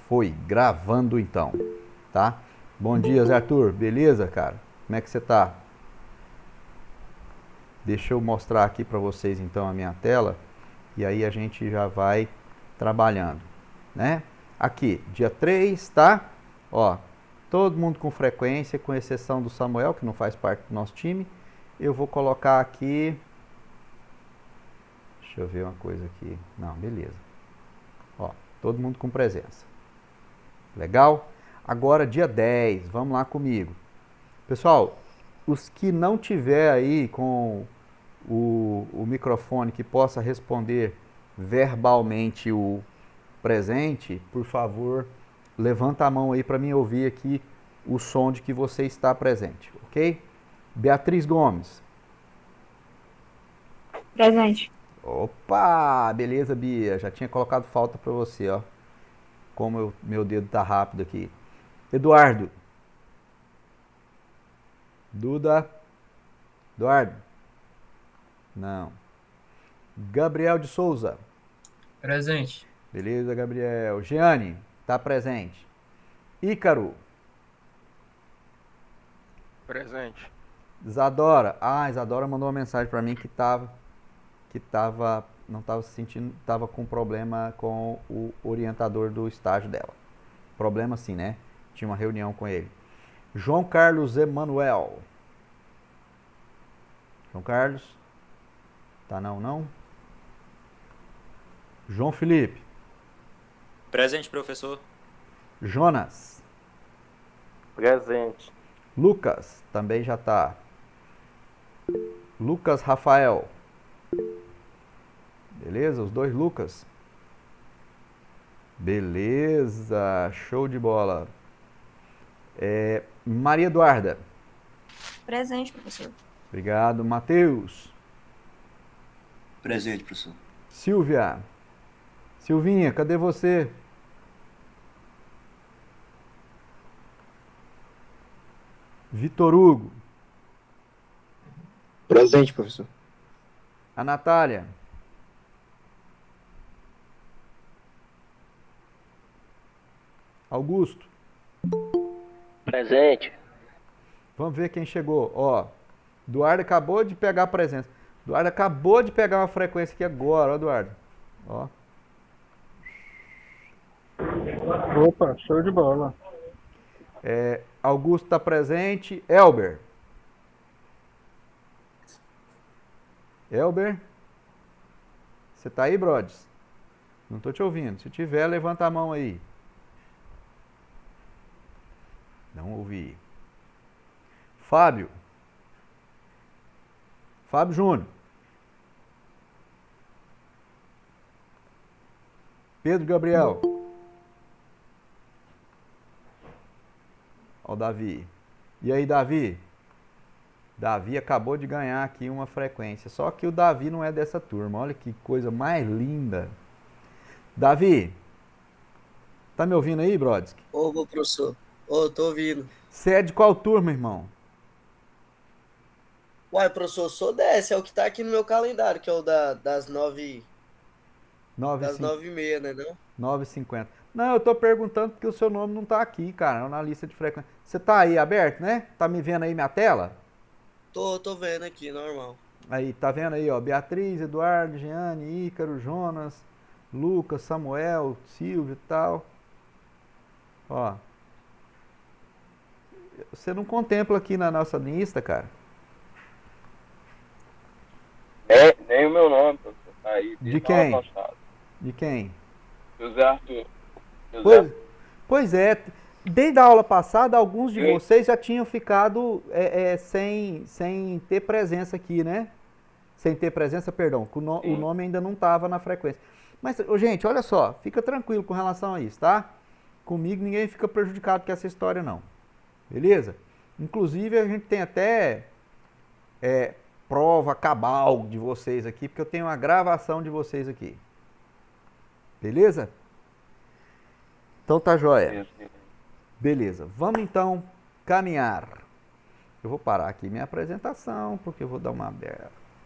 Foi, gravando então, tá? Bom dia, Zé Arthur, beleza, cara? Como é que você tá? Deixa eu mostrar aqui para vocês então a minha tela e aí a gente já vai trabalhando, né? Aqui, dia 3, tá? Ó, todo mundo com frequência, com exceção do Samuel, que não faz parte do nosso time. Eu vou colocar aqui. Deixa eu ver uma coisa aqui. Não, beleza. Ó, todo mundo com presença. Legal? Agora, dia 10, vamos lá comigo. Pessoal, os que não tiver aí com o microfone que possa responder verbalmente o presente, por favor, levanta a mão aí para mim ouvir aqui o som de que você está presente, ok? Beatriz Gomes. Presente. Opa, beleza, Bia. Já tinha colocado falta para você, ó. Como meu dedo tá rápido aqui. Eduardo. Duda. Eduardo. Não. Gabriel de Souza. Presente. Beleza, Gabriel. Giane, tá presente. Ícaro. Presente. Isadora. Ah, Isadora mandou uma mensagem para mim que não estava se sentindo, estava com problema com o orientador do estágio dela. Problema sim, né? Tinha uma reunião com ele. João Carlos Emanuel. João Carlos? Tá não, não? João Felipe. Presente, professor. Jonas. Presente. Lucas, também já tá. Lucas Rafael. Beleza? Os dois Lucas. Beleza, show de bola. Maria Eduarda. Presente, professor. Obrigado. Matheus. Presente, professor. Silvia. Silvinha, cadê você? Vitor Hugo. Presente, professor. A Natália. Augusto. Presente. Vamos ver quem chegou. Ó, Eduardo acabou de pegar a presença. Eduardo acabou de pegar uma frequência aqui agora, ó, Eduardo. Ó. Opa, show de bola. Augusto está presente. Elber. Elber? Você tá aí, Brodes? Não tô te ouvindo. Se tiver, levanta a mão aí. Não ouvi. Fábio. Fábio Júnior. Pedro Gabriel. Ó o Davi. E aí, Davi? Davi acabou de ganhar aqui uma frequência. Só que o Davi não é dessa turma. Olha que coisa mais linda. Davi, tá me ouvindo aí, Brodsky? Ô, professor. Ô, tô ouvindo. Você é de qual turma, irmão? Uai, professor, eu sou dessa, é o que tá aqui no meu calendário, que é o das das 9,50. 9h30, né, não? 9,50. Não, eu tô perguntando porque o seu nome não tá aqui, cara, na lista de frequência. Você tá aí aberto, né? Tá me vendo aí minha tela? Tô vendo aqui, normal. Aí, tá vendo aí, ó, Beatriz, Eduardo, Jeane, Ícaro, Jonas, Lucas, Samuel, Silvio e tal. Ó. Você não contempla aqui na nossa lista, cara? Nem o meu nome, professor. Tá aí, De desde a aula quem? passada. De quem? José Arthur. José Pois, Arthur. pois é, desde a aula passada, alguns de Sim, vocês já tinham ficado sem ter presença aqui, né? Sem ter presença, perdão, que o sim. nome ainda não estava na frequência. Mas, ô, gente, olha só, fica tranquilo com relação a isso, tá? Comigo ninguém fica prejudicado com essa história, não. Beleza? Inclusive, a gente tem até prova cabal de vocês aqui, porque eu tenho uma gravação de vocês aqui. Beleza? Então tá joia. Isso, sim. Beleza, vamos então caminhar. Eu vou parar aqui minha apresentação, porque eu vou dar uma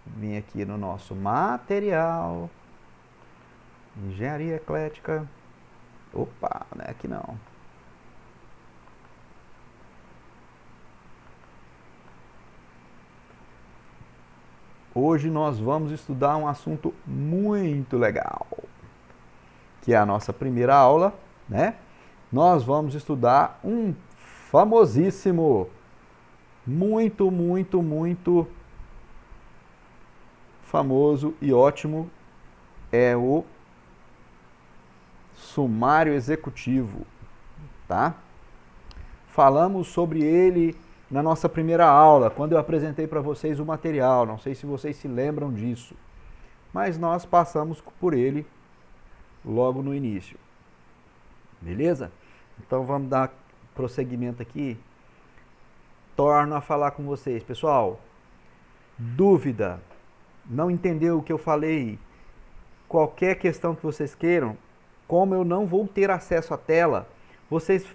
vim aqui no nosso material. Engenharia eclética. Opa, não é aqui não. hoje nós vamos estudar um assunto muito legal, que é a nossa primeira aula, né? Nós vamos estudar um famosíssimo, muito famoso e ótimo, é o sumário executivo, tá? Falamos sobre ele na nossa primeira aula, quando eu apresentei para vocês o material, não sei se vocês se lembram disso, mas nós passamos por ele logo no início. Beleza? Então vamos dar prosseguimento aqui. Torno a falar com vocês. Pessoal, dúvida, não entendeu o que eu falei, qualquer questão que vocês queiram, como eu não vou ter acesso à tela, vocês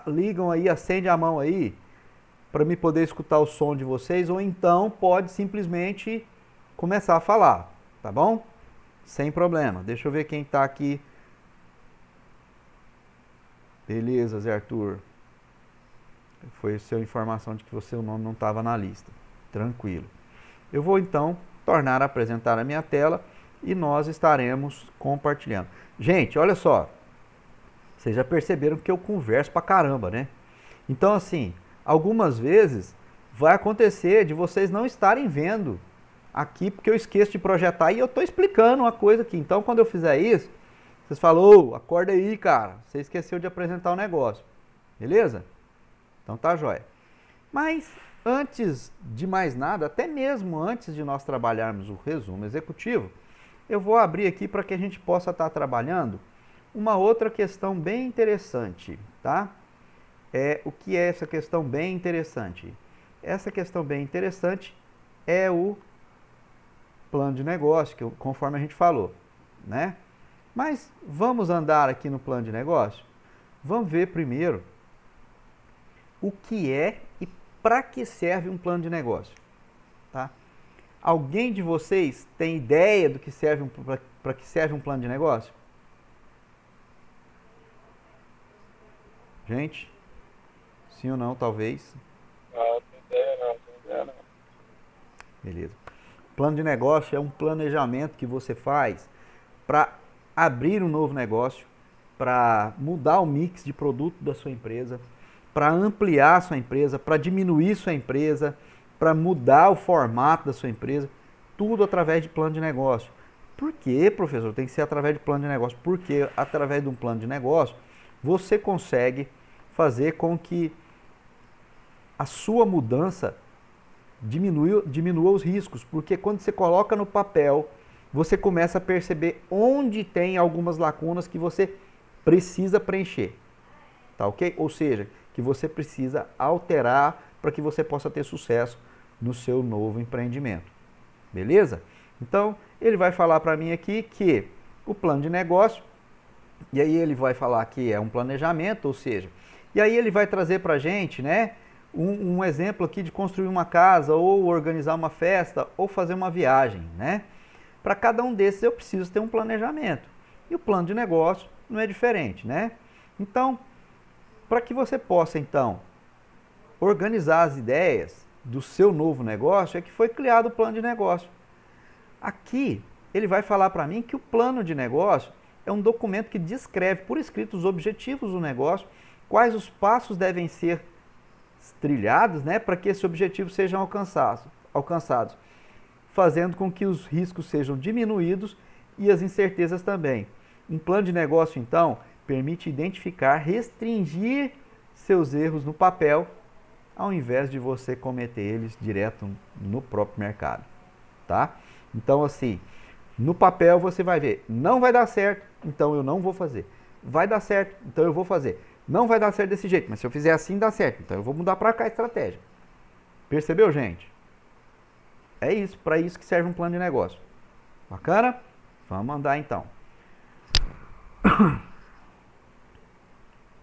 ligam aí, acende a mão aí, para me poder escutar o som de vocês, ou então pode simplesmente começar a falar, tá bom? Sem problema. Deixa eu ver quem está aqui. Beleza, Zé Arthur. Foi a sua informação de que o seu nome não estava na lista. Tranquilo. Eu vou então tornar a apresentar a minha tela e nós estaremos compartilhando. Gente, olha só. Vocês já perceberam que eu converso pra caramba, né? Então, assim, algumas vezes vai acontecer de vocês não estarem vendo aqui porque eu esqueço de projetar e eu estou explicando uma coisa aqui. Então, quando eu fizer isso, vocês falam, ô, acorda aí, cara, você esqueceu de apresentar o negócio. Beleza? Então tá jóia. Mas, antes de mais nada, até mesmo antes de nós trabalharmos o resumo executivo, eu vou abrir aqui para que a gente possa estar trabalhando uma outra questão bem interessante, tá? O que é essa questão bem interessante? Essa questão bem interessante é o plano de negócio, conforme a gente falou, né? Mas vamos andar aqui no plano de negócio? Vamos ver primeiro o que é e para que serve um plano de negócio, tá? Alguém de vocês tem ideia do que serve para que serve um plano de negócio? Gente, sim ou não, talvez? Não tem ideia não. Beleza. Plano de negócio é um planejamento que você faz para abrir um novo negócio, para mudar o mix de produto da sua empresa, para ampliar a sua empresa, para diminuir sua empresa, para mudar o formato da sua empresa, tudo através de plano de negócio. Por que, professor? Tem que ser através de plano de negócio. Porque através de um plano de negócio, você consegue fazer com que a sua mudança diminua os riscos. Porque quando você coloca no papel, você começa a perceber onde tem algumas lacunas que você precisa preencher. Tá ok? Ou seja, que você precisa alterar para que você possa ter sucesso no seu novo empreendimento. Beleza? Então, ele vai falar para mim aqui que o plano de negócio, e aí ele vai falar que é um planejamento, ou seja, e aí ele vai trazer para a gente, né, um exemplo aqui de construir uma casa, ou organizar uma festa, ou fazer uma viagem, né? Para cada um desses eu preciso ter um planejamento. E o plano de negócio não é diferente, né? Então, para que você possa, então, organizar as ideias do seu novo negócio, é que foi criado o plano de negócio. Aqui, ele vai falar para mim que o plano de negócio é um documento que descreve por escrito os objetivos do negócio, quais os passos devem ser trilhados, né, para que esses objetivos sejam alcançados, fazendo com que os riscos sejam diminuídos e as incertezas também. Um plano de negócio, então, permite identificar, restringir seus erros no papel, ao invés de você cometer eles direto no próprio mercado, tá? Então, assim, no papel você vai ver, não vai dar certo, então eu não vou fazer. Vai dar certo, então eu vou fazer. Não vai dar certo desse jeito, mas se eu fizer assim dá certo, então eu vou mudar para cá a estratégia. Percebeu, gente? É isso, para isso que serve um plano de negócio. Bacana? Vamos andar então.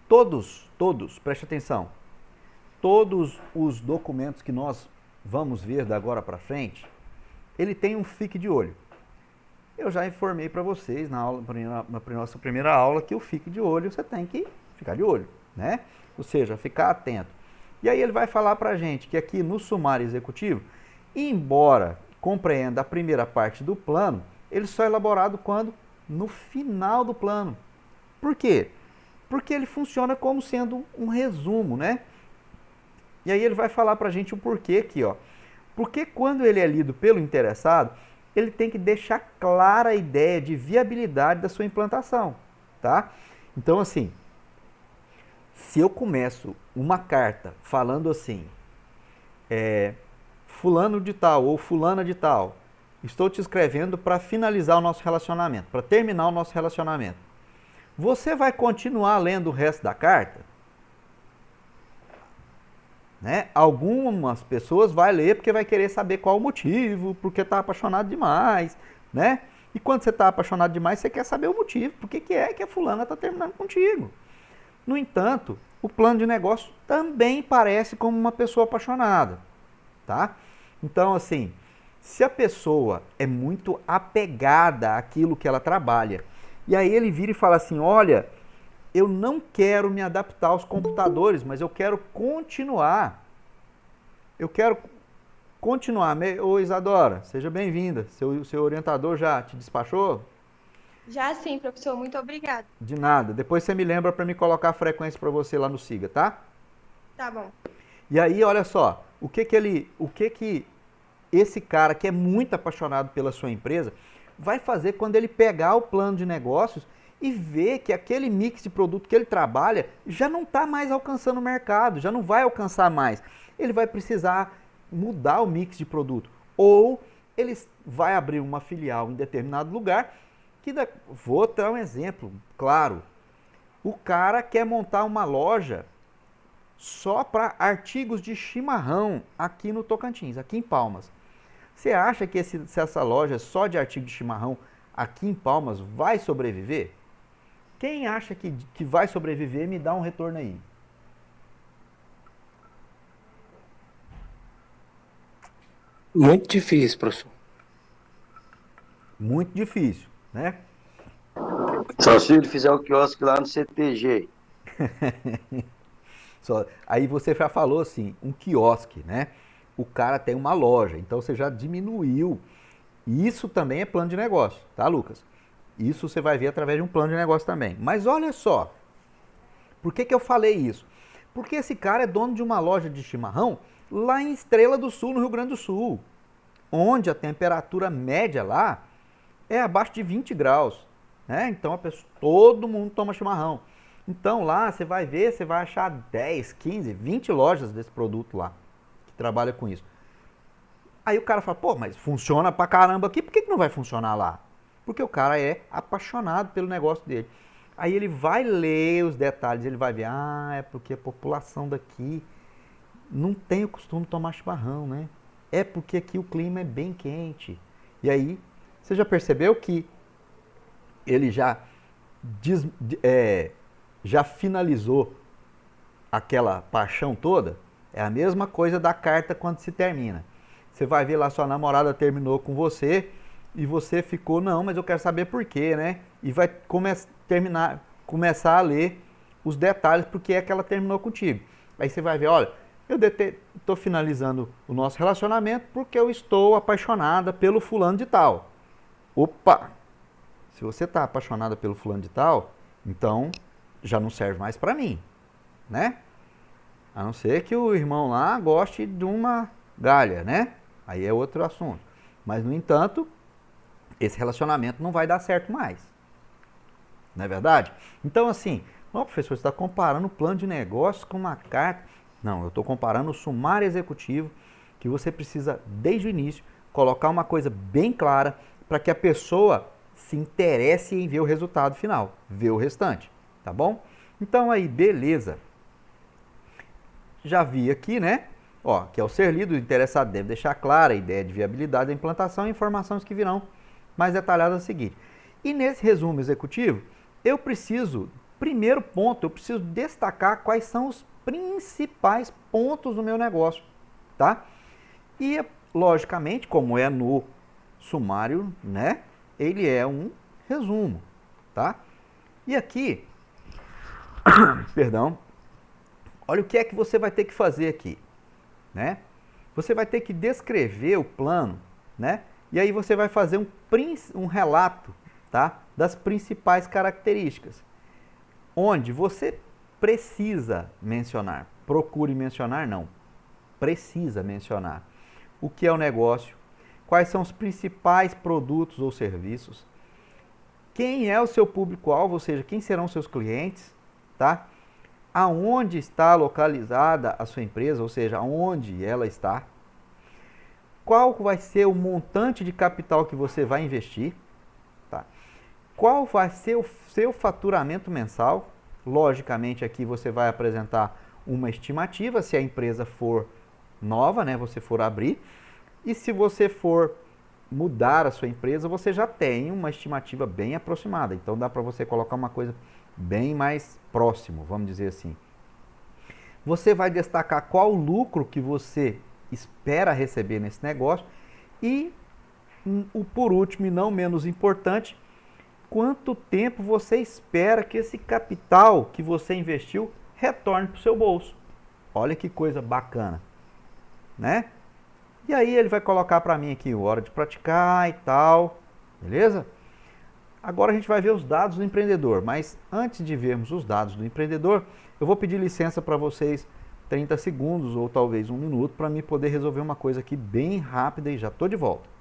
Todos, preste atenção, todos os documentos que nós vamos ver da agora para frente, ele tem um fique de olho. Eu já informei para vocês na nossa primeira aula que o fique de olho você tem que ficar de olho, né? Ou seja, ficar atento. E aí ele vai falar para a gente que aqui no sumário executivo, embora compreenda a primeira parte do plano, ele só é elaborado quando? No final do plano. Por quê? Porque ele funciona como sendo um resumo, né? E aí ele vai falar para a gente o porquê aqui, ó. Porque quando ele é lido pelo interessado, ele tem que deixar clara a ideia de viabilidade da sua implantação, tá? Então, assim, se eu começo uma carta falando assim, fulano de tal ou fulana de tal, estou te escrevendo para finalizar o nosso relacionamento, para terminar o nosso relacionamento. Você vai continuar lendo o resto da carta? Né? Algumas pessoas vão ler porque vai querer saber qual o motivo, porque está apaixonado demais, né? E quando você está apaixonado demais, você quer saber o motivo, por que é que a fulana está terminando contigo. No entanto, o plano de negócio também parece como uma pessoa apaixonada, tá? Então, assim, se a pessoa é muito apegada àquilo que ela trabalha, e aí ele vira e fala assim, olha, eu não quero me adaptar aos computadores, mas eu quero continuar. Eu quero continuar. Ô Isadora, seja bem-vinda. Seu orientador já te despachou? Já sim, professor, muito obrigada. De nada. Depois você me lembra para me colocar a frequência para você lá no SIGA, tá? Tá bom. E aí, olha só, o que esse cara que é muito apaixonado pela sua empresa vai fazer quando ele pegar o plano de negócios e ver que aquele mix de produto que ele trabalha já não está mais alcançando o mercado, já não vai alcançar mais. Ele vai precisar mudar o mix de produto. Ou ele vai abrir uma filial em determinado lugar, vou dar um exemplo, claro. O cara quer montar uma loja só para artigos de chimarrão aqui no Tocantins, aqui em Palmas. Você acha que se essa loja só de artigo de chimarrão aqui em Palmas vai sobreviver? Quem acha que vai sobreviver, me dá um retorno aí. Muito difícil, professor. Muito difícil, né? Só se ele fizer o quiosque lá no CTG. Aí você já falou assim, um quiosque, né? O cara tem uma loja, então você já diminuiu. Isso também é plano de negócio, tá, Lucas? Isso você vai ver através de um plano de negócio também. Mas olha só, por que eu falei isso? Porque esse cara é dono de uma loja de chimarrão lá em Estrela do Sul, no Rio Grande do Sul, onde a temperatura média lá é abaixo de 20 graus. Né? Então todo mundo toma chimarrão. Então lá você vai ver, você vai achar 10, 15, 20 lojas desse produto lá, que trabalha com isso. Aí o cara fala, pô, mas funciona pra caramba aqui, por que não vai funcionar lá? Porque o cara é apaixonado pelo negócio dele. Aí ele vai ler os detalhes, ele vai ver, é porque a população daqui não tem o costume de tomar chimarrão, né? É porque aqui o clima é bem quente. E aí, você já percebeu que ele já finalizou aquela paixão toda? É a mesma coisa da carta quando se termina. Você vai ver lá, sua namorada terminou com você e você ficou, não, mas eu quero saber por quê, né? E vai começar a ler os detalhes porque é que ela terminou contigo. Aí você vai ver, olha, eu estou finalizando o nosso relacionamento porque eu estou apaixonada pelo fulano de tal. Opa! Se você está apaixonada pelo fulano de tal, então já não serve mais para mim, né? A não ser que o irmão lá goste de uma galha, né? Aí é outro assunto. Mas, no entanto, esse relacionamento não vai dar certo mais. Não é verdade? Então, assim, professor, você está comparando o plano de negócio com uma carta. Não, eu estou comparando o sumário executivo, que você precisa, desde o início, colocar uma coisa bem clara para que a pessoa se interesse em ver o resultado final, ver o restante, tá bom? Então aí, beleza. Já vi aqui, né? Ó, que ao ser lido, o interessado deve deixar clara a ideia de viabilidade da implantação e informações que virão mais detalhadas a seguir. E nesse resumo executivo, eu preciso, primeiro ponto, eu preciso destacar quais são os principais pontos do meu negócio, tá? E, logicamente, como é no sumário, né? Ele é um resumo, tá? E aqui, perdão, olha o que é que você vai ter que fazer aqui, né? Você vai ter que descrever o plano né? E aí você vai fazer um relato, tá? Das principais características, onde você precisa mencionar, procure mencionar, não, precisa mencionar o que é o negócio, quais são os principais produtos ou serviços, quem é o seu público-alvo, ou seja, quem serão seus clientes, tá? Aonde está localizada a sua empresa, ou seja, aonde ela está, qual vai ser o montante de capital que você vai investir, tá? Qual vai ser o seu faturamento mensal. Logicamente aqui você vai apresentar uma estimativa, se a empresa for nova, né, você for abrir, e se você for mudar a sua empresa, você já tem uma estimativa bem aproximada, então dá para você colocar uma coisa bem mais próximo, vamos dizer assim. Você vai destacar qual o lucro que você espera receber nesse negócio e, por último e não menos importante, quanto tempo você espera que esse capital que você investiu retorne para o seu bolso. Olha que coisa bacana, né? E aí ele vai colocar para mim aqui hora de praticar e tal, beleza? Agora a gente vai ver os dados do empreendedor, mas antes de vermos os dados do empreendedor, eu vou pedir licença para vocês 30 segundos ou talvez 1 minuto para mim poder resolver uma coisa aqui bem rápida e já estou de volta.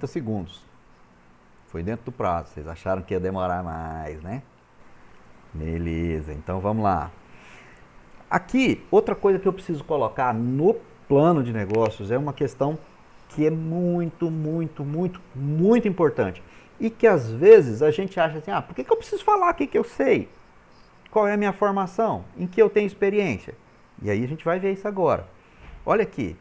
Segundos. Foi dentro do prazo. Vocês acharam que ia demorar mais, né? Beleza, então vamos lá. Aqui, outra coisa que eu preciso colocar no plano de negócios é uma questão que é muito importante. E que às vezes a gente acha assim, por que eu preciso falar aqui que eu sei? Qual é a minha formação? Em que eu tenho experiência? E aí a gente vai ver isso agora. Olha aqui.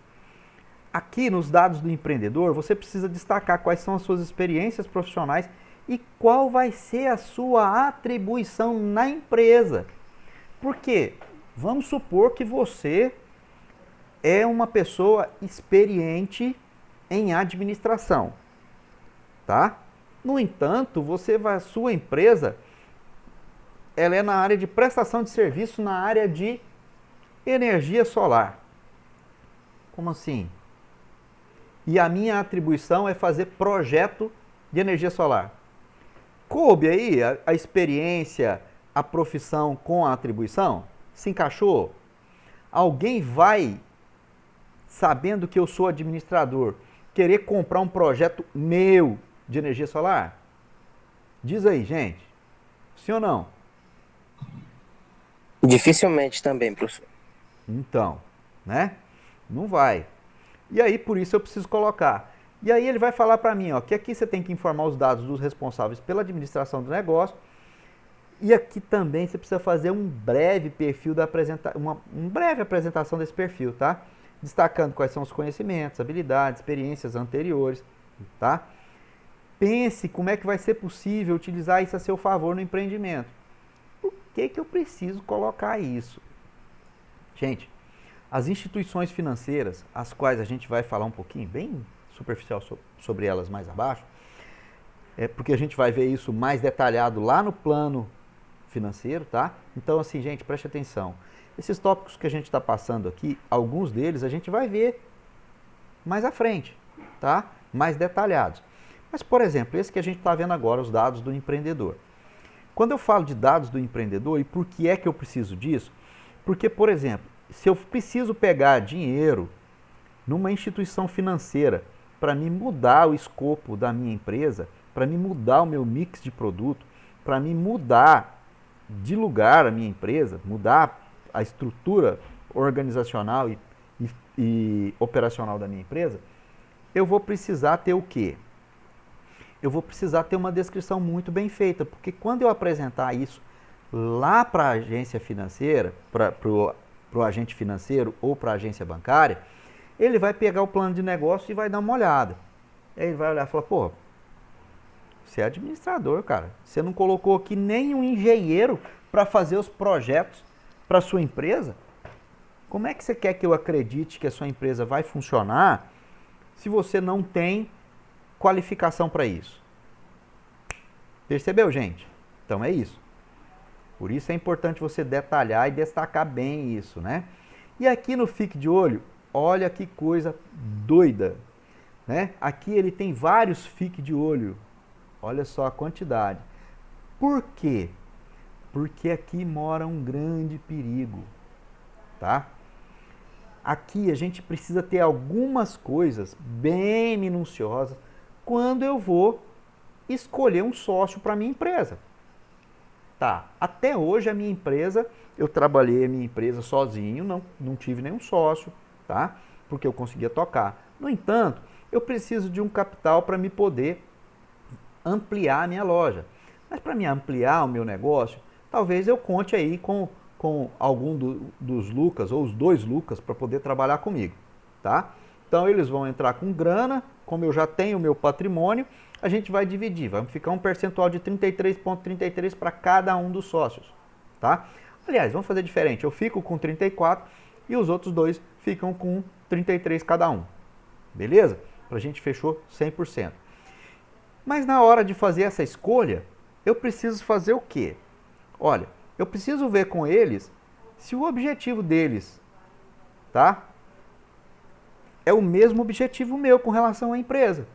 Aqui nos dados do empreendedor, você precisa destacar quais são as suas experiências profissionais e qual vai ser a sua atribuição na empresa. Por quê? Vamos supor que você é uma pessoa experiente em administração, tá? No entanto, a sua empresa, ela é na área de prestação de serviço, na área de energia solar. Como assim? E a minha atribuição é fazer projeto de energia solar. Coube aí a experiência, a profissão com a atribuição? Se encaixou? Alguém vai, sabendo que eu sou administrador, querer comprar um projeto meu de energia solar? Diz aí, gente. Sim ou não? Dificilmente também, professor. Então, né? Não vai. E aí, por isso eu preciso colocar. E aí ele vai falar para mim, que aqui você tem que informar os dados dos responsáveis pela administração do negócio. E aqui também você precisa fazer um breve perfil uma breve apresentação desse perfil, tá? Destacando quais são os conhecimentos, habilidades, experiências anteriores, tá? Pense como é que vai ser possível utilizar isso a seu favor no empreendimento. Por que eu preciso colocar isso? Gente, as instituições financeiras, as quais a gente vai falar um pouquinho, bem superficial sobre elas mais abaixo, porque a gente vai ver isso mais detalhado lá no plano financeiro, tá? Então, assim, gente, preste atenção. Esses tópicos que a gente está passando aqui, alguns deles a gente vai ver mais à frente, tá? Mais detalhados. Mas, por exemplo, esse que a gente está vendo agora, os dados do empreendedor. Quando eu falo de dados do empreendedor, e por que é que eu preciso disso? Porque, por exemplo, se eu preciso pegar dinheiro numa instituição financeira para me mudar o escopo da minha empresa, para me mudar o meu mix de produto, para me mudar de lugar a minha empresa, mudar a estrutura organizacional e operacional da minha empresa, eu vou precisar ter o quê? Eu vou precisar ter uma descrição muito bem feita, porque quando eu apresentar isso lá para a agência financeira, para o agente financeiro ou para a agência bancária, ele vai pegar o plano de negócio e vai dar uma olhada. Aí ele vai olhar e falar, pô, você é administrador, cara. Você não colocou aqui nem um engenheiro para fazer os projetos para sua empresa? Como é que você quer que eu acredite que a sua empresa vai funcionar se você não tem qualificação para isso? Percebeu, gente? Então é isso. Por isso é importante você detalhar e destacar bem isso, né? E aqui no Fique de Olho, olha que coisa doida, né? Aqui ele tem vários Fique de Olho. Olha só a quantidade. Por quê? Porque aqui mora um grande perigo, tá? Aqui a gente precisa ter algumas coisas bem minuciosas quando eu vou escolher um sócio para minha empresa. Tá, até hoje a minha empresa, eu trabalhei a minha empresa sozinho, não tive nenhum sócio, tá? Porque eu conseguia tocar. No entanto, eu preciso de um capital para me poder ampliar a minha loja. Mas para me ampliar o meu negócio, talvez eu conte aí com algum dos Lucas ou os dois Lucas para poder trabalhar comigo, tá? Então eles vão entrar com grana, como eu já tenho o meu patrimônio, a gente vai dividir, vai ficar um percentual de 33,33 para cada um dos sócios, tá? Aliás, vamos fazer diferente, eu fico com 34 e os outros dois ficam com 33 cada um, beleza? Pra gente fechou 100%. Mas na hora de fazer essa escolha, eu preciso fazer o quê? Olha, eu preciso ver com eles se o objetivo deles, tá? É o mesmo objetivo meu com relação à empresa,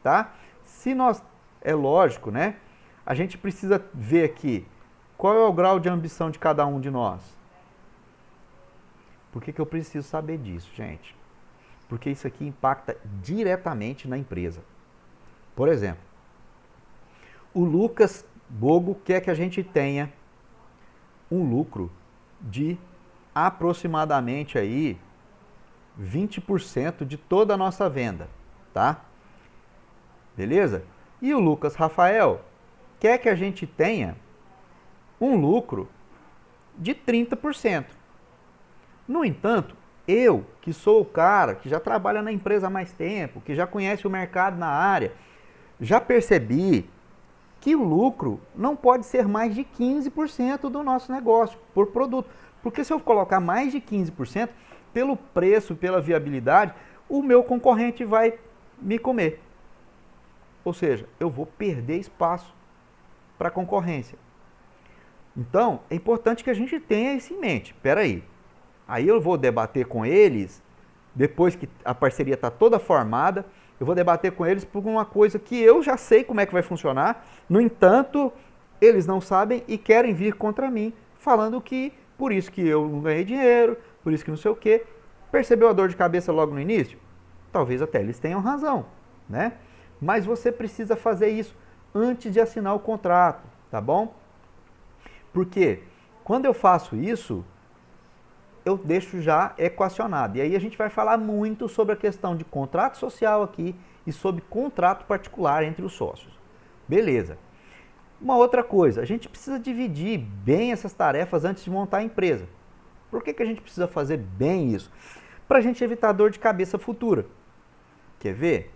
tá? Se nós, é lógico, né? A gente precisa ver aqui qual é o grau de ambição de cada um de nós. Por que eu preciso saber disso, gente? Porque isso aqui impacta diretamente na empresa. Por exemplo, o Lucas Bogo quer que a gente tenha um lucro de aproximadamente aí 20% de toda a nossa venda, tá? Beleza? E o Lucas Rafael quer que a gente tenha um lucro de 30%. No entanto, eu, que sou o cara que já trabalha na empresa há mais tempo, que já conhece o mercado na área, já percebi que o lucro não pode ser mais de 15% do nosso negócio por produto. Porque se eu colocar mais de 15%, pelo preço, pela viabilidade, o meu concorrente vai me comer. Ou seja, eu vou perder espaço para a concorrência. Então, é importante que a gente tenha isso em mente. Espera aí. Aí eu vou debater com eles, depois que a parceria está toda formada, eu vou debater com eles por uma coisa que eu já sei como é que vai funcionar. No entanto, eles não sabem e querem vir contra mim, falando que por isso que eu não ganhei dinheiro, por isso que não sei o quê. Percebeu a dor de cabeça logo no início? Talvez até eles tenham razão, né? Mas você precisa fazer isso antes de assinar o contrato, tá bom? Porque quando eu faço isso, eu deixo já equacionado. E aí a gente vai falar muito sobre a questão de contrato social aqui e sobre contrato particular entre os sócios. Beleza. Uma outra coisa, a gente precisa dividir bem essas tarefas antes de montar a empresa. Por que a gente precisa fazer bem isso? Para a gente evitar dor de cabeça futura. Quer ver?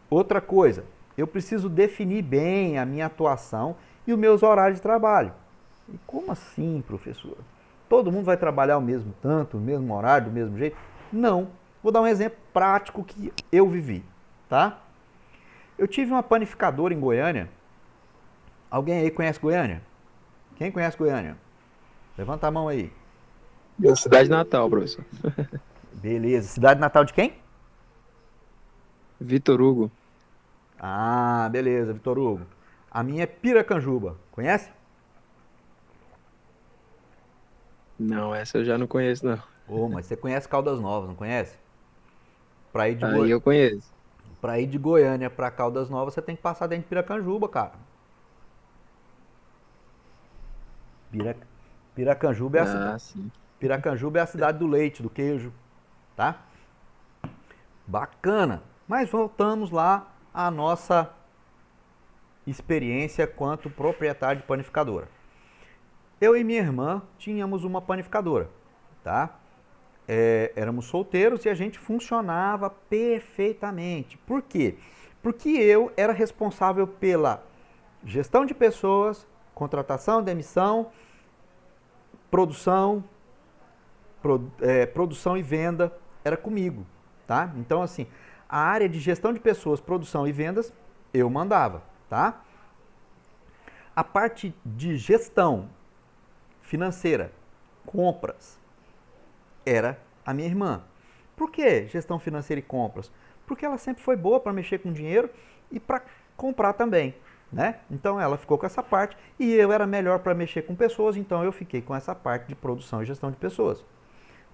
Outra coisa, eu preciso definir bem a minha atuação e os meus horários de trabalho. E como assim, professor? Todo mundo vai trabalhar o mesmo tanto, o mesmo horário, do mesmo jeito? Não. Vou dar um exemplo prático que eu vivi, tá? Eu tive uma panificadora em Goiânia. Alguém aí conhece Goiânia? Quem conhece Goiânia? Levanta a mão aí. Da cidade natal, professor. Beleza. Cidade natal de quem? Vitor Hugo. Ah, beleza, Vitor Hugo. A minha é Piracanjuba. Conhece? Não, essa eu já não conheço, não. Ô, mas você conhece Caldas Novas, não conhece? Para ir de, Aí eu conheço. pra ir de Goiânia para Caldas Novas, você tem que passar dentro de Piracanjuba, cara. Piracanjuba é a cidade. Sim. Piracanjuba é a cidade do leite, do queijo, tá? Bacana. Mas voltamos lá à nossa experiência quanto proprietário de panificadora. Eu e minha irmã tínhamos uma panificadora, tá? Éramos solteiros e a gente funcionava perfeitamente. Por quê? Porque eu era responsável pela gestão de pessoas, contratação, demissão, produção produção e venda era comigo, tá? Então, assim, a área de gestão de pessoas, produção e vendas, eu mandava, tá? A parte de gestão financeira, compras, era a minha irmã. Por que gestão financeira e compras? Porque ela sempre foi boa para mexer com dinheiro e para comprar também, né? Então ela ficou com essa parte e eu era melhor para mexer com pessoas, então eu fiquei com essa parte de produção e gestão de pessoas.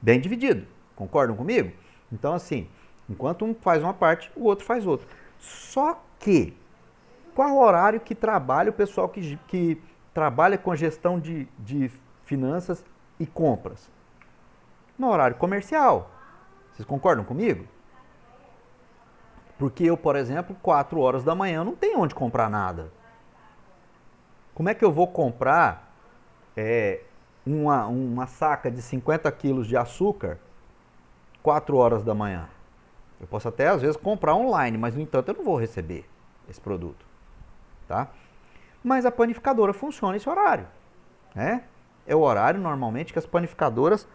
Bem dividido, concordam comigo? Então assim, enquanto um faz uma parte, o outro faz outra. Só que, qual horário que trabalha o pessoal que trabalha com a gestão de finanças e compras? No horário comercial. Vocês concordam comigo? Porque eu, por exemplo, 4 horas da manhã não tenho onde comprar nada. Como é que eu vou comprar uma saca de 50 quilos de açúcar 4 horas da manhã? Eu posso até, às vezes, comprar online, mas, no entanto, eu não vou receber esse produto. Tá? Mas a panificadora funciona esse horário. Né? É o horário, normalmente, que as panificadoras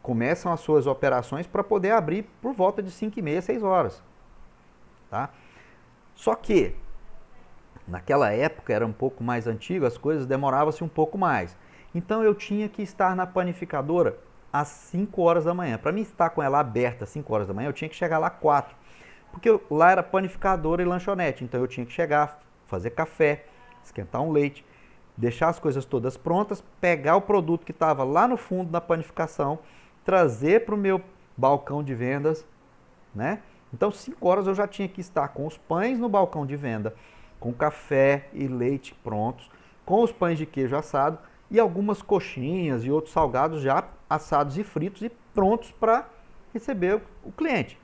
começam as suas operações para poder abrir por volta de 5h30, 6 horas. Tá? Só que, naquela época, era um pouco mais antigo, as coisas demoravam-se um pouco mais. Então, eu tinha que estar na panificadora às 5 horas da manhã. Para mim estar com ela aberta às 5 horas da manhã, eu tinha que chegar lá às 4. Porque lá era panificadora e lanchonete. Então, eu tinha que chegar, fazer café, esquentar um leite, deixar as coisas todas prontas, pegar o produto que estava lá no fundo da panificação, trazer para o meu balcão de vendas, né? Então, 5 horas eu já tinha que estar com os pães no balcão de venda, com café e leite prontos, com os pães de queijo assado e algumas coxinhas e outros salgados já assados e fritos e prontos para receber o cliente.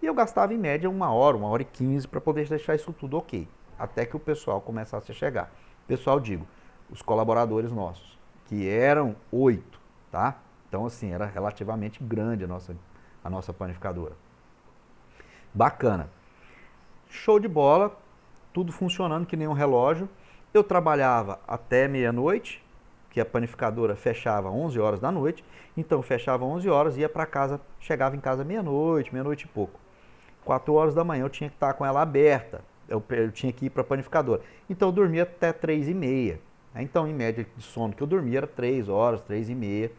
E eu gastava em média 1 hora, 1h15 para poder deixar isso tudo ok, até que o pessoal começasse a chegar. Pessoal, digo, os colaboradores nossos, que eram 8, tá? Então, assim, era relativamente grande a nossa panificadora. Bacana. Show de bola, tudo funcionando que nem um relógio. Eu trabalhava até meia-noite, que a panificadora fechava 11 horas da noite. Então, fechava 11 horas, ia para casa, chegava em casa meia-noite, meia-noite e pouco. 4 horas da manhã eu tinha que estar com ela aberta. Eu tinha que ir para a panificadora. Então, eu dormia até 3h30. Então, em média de sono que eu dormia era 3 horas, 3h30.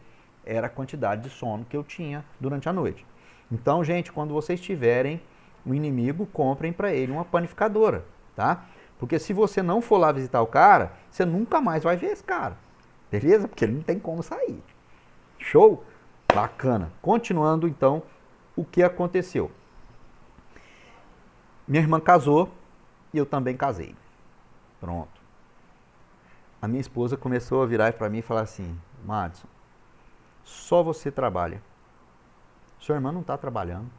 Era a quantidade de sono que eu tinha durante a noite. Então, gente, quando vocês tiverem um inimigo, comprem para ele uma panificadora, tá? Porque se você não for lá visitar o cara, você nunca mais vai ver esse cara, beleza? Porque ele não tem como sair. Show? Bacana. Continuando, então, o que aconteceu? Minha irmã casou e eu também casei. Pronto. A minha esposa começou a virar para mim e falar assim: Madison, só você trabalha. Sua irmã não está trabalhando.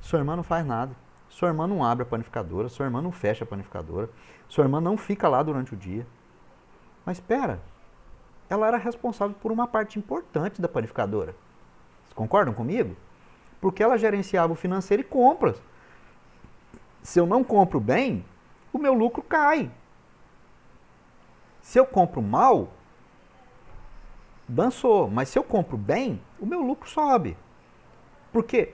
Sua irmã não faz nada. Sua irmã não abre a panificadora. Sua irmã não fecha a panificadora. Sua irmã não fica lá durante o dia. Mas espera, ela era responsável por uma parte importante da panificadora. Vocês concordam comigo? Porque ela gerenciava o financeiro e compras. Se eu não compro bem, o meu lucro cai. Se eu compro mal, dançou. Mas se eu compro bem, o meu lucro sobe. Porque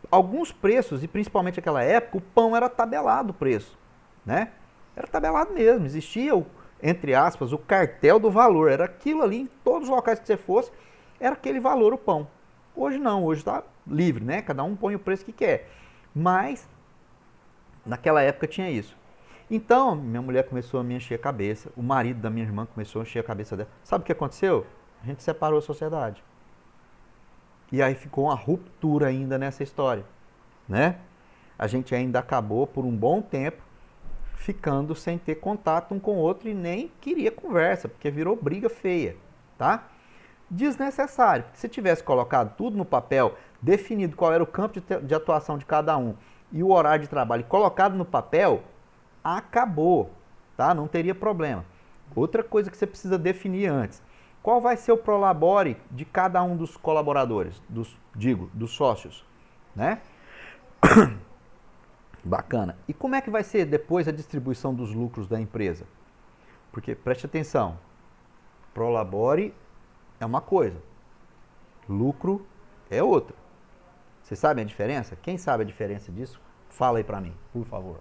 alguns preços, e principalmente naquela época, o pão era tabelado o preço, né? Era tabelado mesmo. Existia, entre aspas, o cartel do valor. Era aquilo ali, em todos os locais que você fosse, era aquele valor o pão. Hoje não, hoje está livre, né? Cada um põe o preço que quer. Mas, naquela época tinha isso. Então, minha mulher começou a me encher a cabeça, o marido da minha irmã começou a encher a cabeça dela. Sabe o que aconteceu? A gente separou a sociedade. E aí ficou uma ruptura ainda nessa história, né? A gente ainda acabou por um bom tempo ficando sem ter contato um com o outro e nem queria conversa, porque virou briga feia, tá? Desnecessário. Se tivesse colocado tudo no papel, definido qual era o campo de atuação de cada um e o horário de trabalho e colocado no papel, acabou, tá? Não teria problema. Outra coisa que você precisa definir antes: qual vai ser o prolabore de cada um dos colaboradores, dos sócios, né? Bacana. E como é que vai ser depois a distribuição dos lucros da empresa? Porque, preste atenção, prolabore é uma coisa, lucro é outra. Vocês sabem a diferença? Quem sabe a diferença disso? Fala aí pra mim, por favor.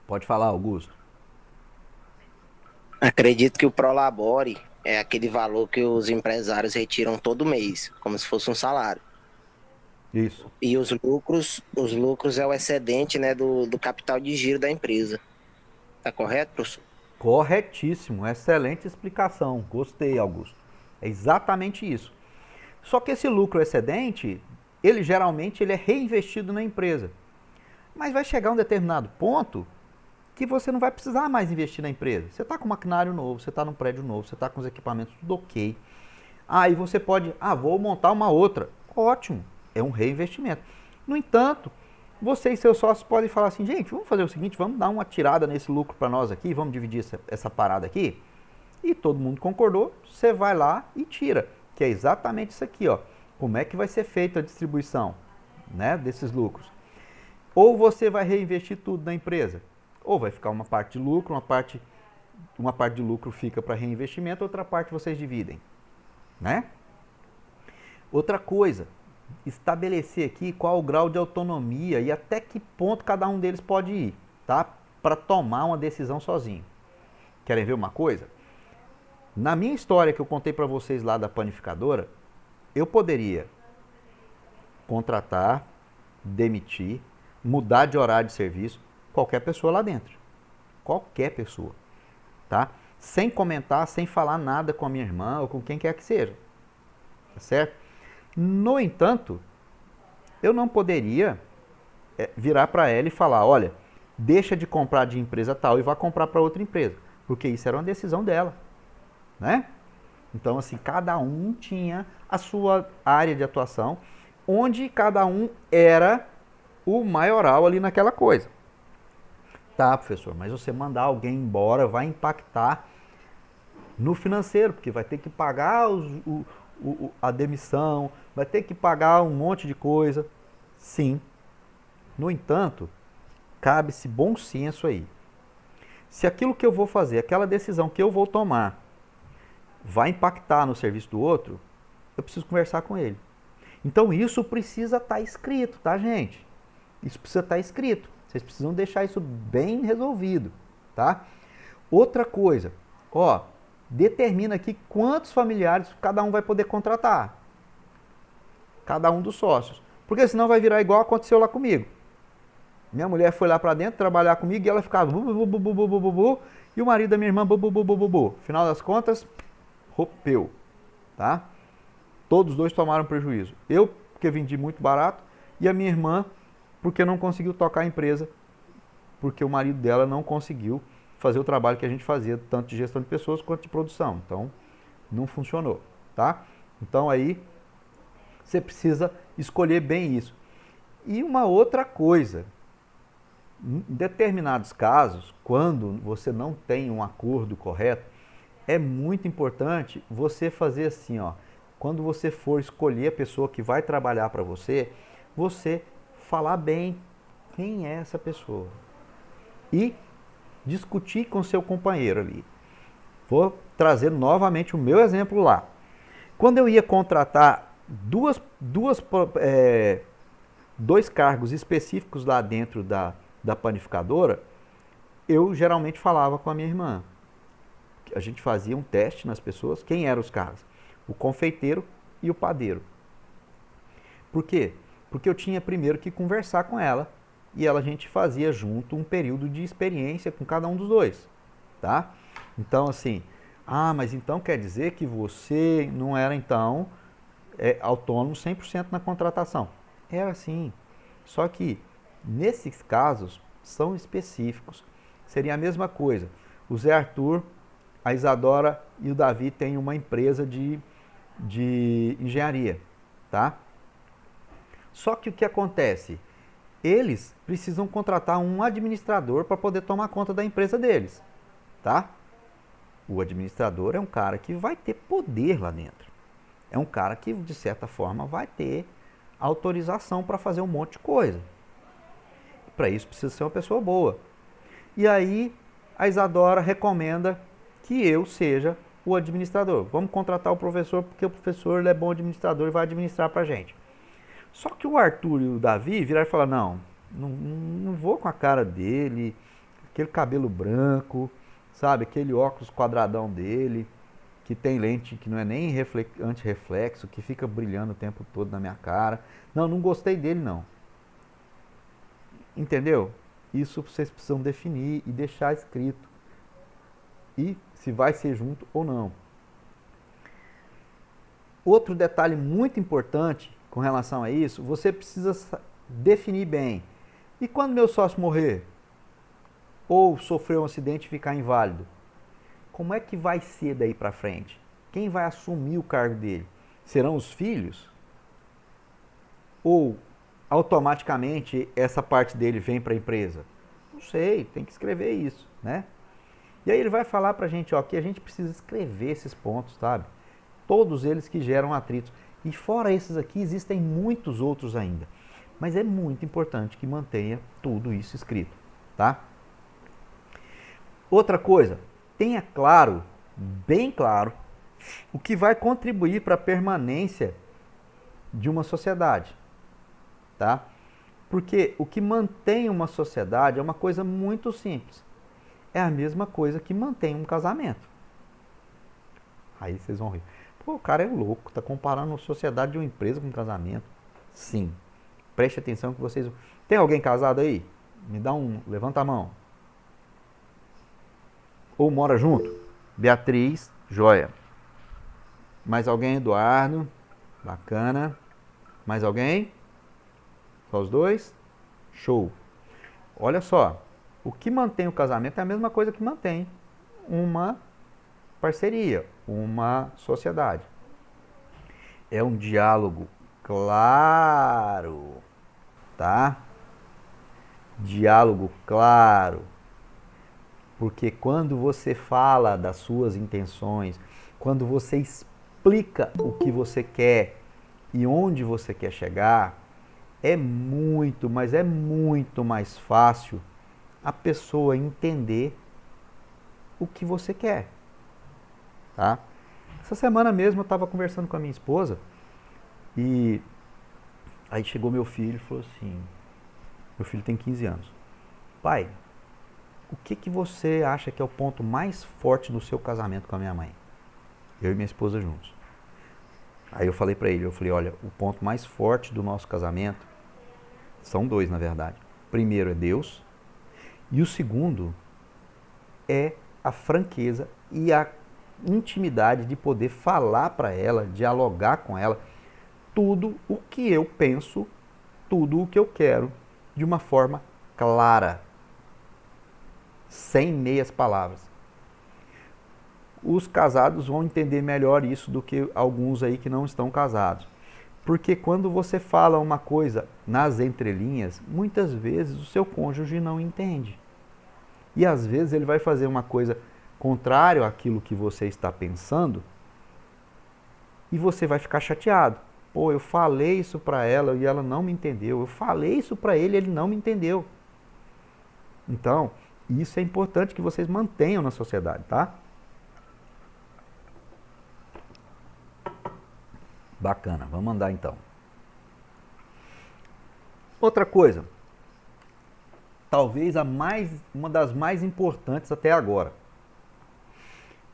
Pode falar, Augusto. Acredito que o Prolabore é aquele valor que os empresários retiram todo mês, como se fosse um salário. Isso. E os lucros é o excedente, né, do capital de giro da empresa. Tá correto, professor? Corretíssimo, excelente explicação. Gostei, Augusto. É exatamente isso. Só que esse lucro excedente, ele geralmente é reinvestido na empresa. Mas vai chegar um determinado ponto que você não vai precisar mais investir na empresa. Você está com maquinário novo, você está num prédio novo, você está com os equipamentos tudo ok. Aí você pode, vou montar uma outra. Ótimo, é um reinvestimento. No entanto, você e seus sócios podem falar assim, gente, vamos fazer o seguinte, vamos dar uma tirada nesse lucro para nós aqui, vamos dividir essa parada aqui. E todo mundo concordou, você vai lá e tira, que é exatamente isso aqui, ó. Como é que vai ser feita a distribuição, né, desses lucros? Ou você vai reinvestir tudo na empresa, ou vai ficar uma parte de lucro, uma parte de lucro fica para reinvestimento, outra parte vocês dividem, né? Outra coisa, estabelecer aqui qual o grau de autonomia e até que ponto cada um deles pode ir, tá? Para tomar uma decisão sozinho. Querem ver uma coisa? Na minha história que eu contei para vocês lá da panificadora, eu poderia contratar, demitir, mudar de horário de serviço, qualquer pessoa lá dentro. Qualquer pessoa, tá? Sem comentar, sem falar nada com a minha irmã ou com quem quer que seja, tá certo? No entanto, eu não poderia virar para ela e falar, olha, deixa de comprar de empresa tal e vá comprar para outra empresa, porque isso era uma decisão dela, né? Então, assim, cada um tinha a sua área de atuação, onde cada um era o maioral ali naquela coisa. Tá, professor, mas você mandar alguém embora vai impactar no financeiro, porque vai ter que pagar a demissão, vai ter que pagar um monte de coisa. Sim. No entanto, cabe-se bom senso aí. Se aquilo que eu vou fazer, aquela decisão que eu vou tomar, vai impactar no serviço do outro, eu preciso conversar com ele. Então isso precisa estar escrito, tá, gente? Isso precisa estar escrito. Vocês precisam deixar isso bem resolvido, tá? Outra coisa, determina aqui quantos familiares cada um vai poder contratar. Cada um dos sócios. Porque senão vai virar igual aconteceu lá comigo. Minha mulher foi lá pra dentro trabalhar comigo e ela ficava e o marido da minha irmã Final das contas, rompeu, tá? Todos os dois tomaram prejuízo. Eu, porque vendi muito barato, e a minha irmã, porque não conseguiu tocar a empresa, porque o marido dela não conseguiu fazer o trabalho que a gente fazia, tanto de gestão de pessoas quanto de produção. Então, não funcionou, tá? Então, aí, você precisa escolher bem isso. E uma outra coisa, em determinados casos, quando você não tem um acordo correto, é muito importante você fazer assim, quando você for escolher a pessoa que vai trabalhar para você falar bem quem é essa pessoa e discutir com seu companheiro ali. Vou trazer novamente o meu exemplo lá. Quando eu ia contratar dois cargos específicos lá dentro da panificadora, eu geralmente falava com a minha irmã. A gente fazia um teste nas pessoas, quem eram os caras? O confeiteiro e o padeiro. Por quê? Porque eu tinha primeiro que conversar com ela e a gente fazia junto um período de experiência com cada um dos dois, tá? Então, assim, mas então quer dizer que você não era, então, autônomo 100% na contratação. Era sim, só que nesses casos são específicos. Seria a mesma coisa. O Zé Arthur, a Isadora e o Davi têm uma empresa de engenharia, tá? Só que o que acontece? Eles precisam contratar um administrador para poder tomar conta da empresa deles, tá? O administrador é um cara que vai ter poder lá dentro. É um cara que, de certa forma, vai ter autorização para fazer um monte de coisa. Para isso precisa ser uma pessoa boa. E aí a Isadora recomenda que eu seja o administrador. Vamos contratar o professor porque o professor ele é bom administrador e vai administrar para a gente. Só que o Arthur e o Davi viraram e falaram, não vou com a cara dele, aquele cabelo branco, sabe, aquele óculos quadradão dele, que tem lente que não é nem antirreflexo, que fica brilhando o tempo todo na minha cara. Não gostei dele não. Entendeu? Isso vocês precisam definir e deixar escrito. E se vai ser junto ou não. Outro detalhe muito importante com relação a isso, você precisa definir bem. E quando meu sócio morrer? Ou sofrer um acidente e ficar inválido? Como é que vai ser daí para frente? Quem vai assumir o cargo dele? Serão os filhos? Ou automaticamente essa parte dele vem para a empresa? Não sei, tem que escrever isso, né? E aí ele vai falar para a gente, ó, que a gente precisa escrever esses pontos, sabe? Todos eles que geram atritos. E fora esses aqui, existem muitos outros ainda. Mas é muito importante que mantenha tudo isso escrito, tá? Outra coisa, tenha claro, bem claro, o que vai contribuir para a permanência de uma sociedade, tá? Porque o que mantém uma sociedade é uma coisa muito simples. É a mesma coisa que mantém um casamento. Aí vocês vão rir. Pô, o cara é louco, tá comparando a sociedade de uma empresa com um casamento. Sim. Preste atenção que vocês... Tem alguém casado aí? Me dá um... Levanta a mão. Ou mora junto? Beatriz, joia. Mais alguém? Eduardo. Bacana. Mais alguém? Só os dois? Show. Olha só. O que mantém o casamento é a mesma coisa que mantém uma parceria, uma sociedade. É um diálogo claro, tá? Diálogo claro. Porque quando você fala das suas intenções, quando você explica o que você quer e onde você quer chegar, é muito, mas é muito mais fácil a pessoa entender o que você quer, tá? Essa semana mesmo eu estava conversando com a minha esposa e aí chegou meu filho e falou assim, meu filho tem 15 anos, pai, o que você acha que é o ponto mais forte do seu casamento com a minha mãe? Eu e minha esposa juntos. Aí eu falei para ele, olha, o ponto mais forte do nosso casamento, são dois na verdade, primeiro é Deus, e o segundo é a franqueza e a intimidade de poder falar para ela, dialogar com ela, tudo o que eu penso, tudo o que eu quero, de uma forma clara, sem meias palavras. Os casados vão entender melhor isso do que alguns aí que não estão casados. Porque quando você fala uma coisa nas entrelinhas, muitas vezes o seu cônjuge não entende. E às vezes ele vai fazer uma coisa contrária àquilo que você está pensando e você vai ficar chateado. Pô, eu falei isso para ela e ela não me entendeu. Eu falei isso para ele e ele não me entendeu. Então, isso é importante que vocês mantenham na sociedade, tá? Bacana, vamos andar então. Outra coisa, talvez uma das mais importantes até agora.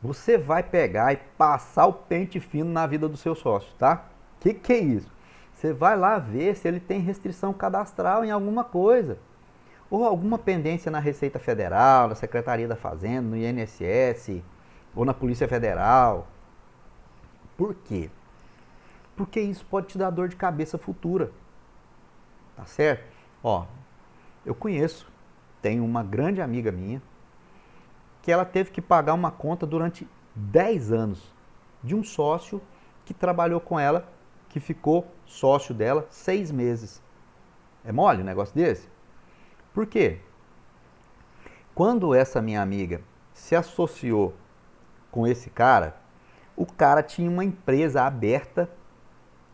Você vai pegar e passar o pente fino na vida do seu sócio, tá? Que é isso? Você vai lá ver se ele tem restrição cadastral em alguma coisa. Ou alguma pendência na Receita Federal, na Secretaria da Fazenda, no INSS, ou na Polícia Federal. Por quê? Porque isso pode te dar dor de cabeça futura. Tá certo? Ó, eu conheço, tenho uma grande amiga minha, que ela teve que pagar uma conta durante 10 anos de um sócio que trabalhou com ela, que ficou sócio dela 6 meses. É mole um negócio desse? Por quê? Quando essa minha amiga se associou com esse cara, o cara tinha uma empresa aberta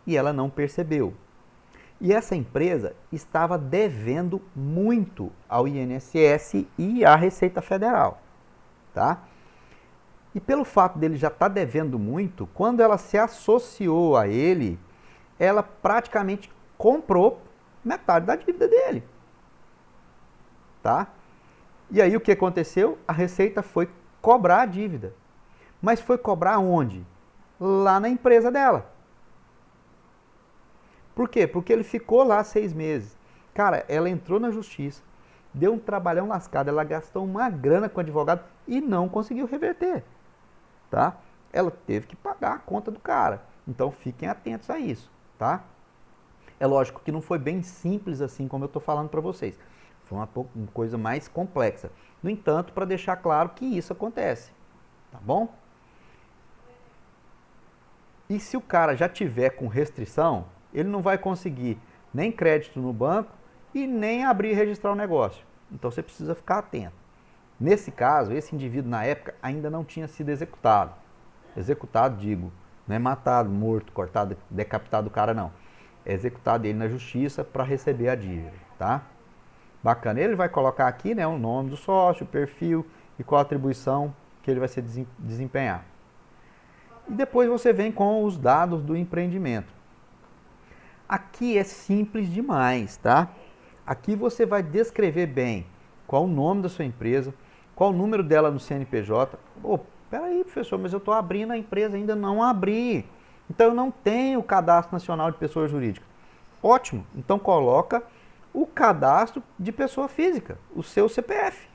e ela não percebeu. E essa empresa estava devendo muito ao INSS e à Receita Federal, tá? E pelo fato dele já estar devendo muito, quando ela se associou a ele, ela praticamente comprou metade da dívida dele. Tá? E aí o que aconteceu? A Receita foi cobrar a dívida. Mas foi cobrar onde? Lá na empresa dela. Por quê? Porque ele ficou lá 6 meses. Cara, ela entrou na justiça, deu um trabalhão lascado, ela gastou uma grana com o advogado e não conseguiu reverter. Tá? Ela teve que pagar a conta do cara. Então fiquem atentos a isso. Tá? É lógico que não foi bem simples assim como eu estou falando para vocês. Foi uma coisa mais complexa. No entanto, para deixar claro que isso acontece. Tá bom? E se o cara já tiver com restrição, ele não vai conseguir nem crédito no banco e nem abrir e registrar o negócio. Então você precisa ficar atento. Nesse caso, esse indivíduo na época ainda não tinha sido executado. Executado, digo, não é matado, morto, cortado, decapitado o cara, não. É executado ele na justiça para receber a dívida, tá? Bacana. Ele vai colocar aqui, né, o nome do sócio, o perfil e qual a atribuição que ele vai se desempenhar. E depois você vem com os dados do empreendimento. Aqui é simples demais, tá? Aqui você vai descrever bem qual o nome da sua empresa, qual o número dela no CNPJ. Pô, peraí, professor, mas eu estou abrindo a empresa, ainda não abri. Então eu não tenho o Cadastro Nacional de Pessoa Jurídica. Ótimo, então coloca o cadastro de pessoa física, o seu CPF,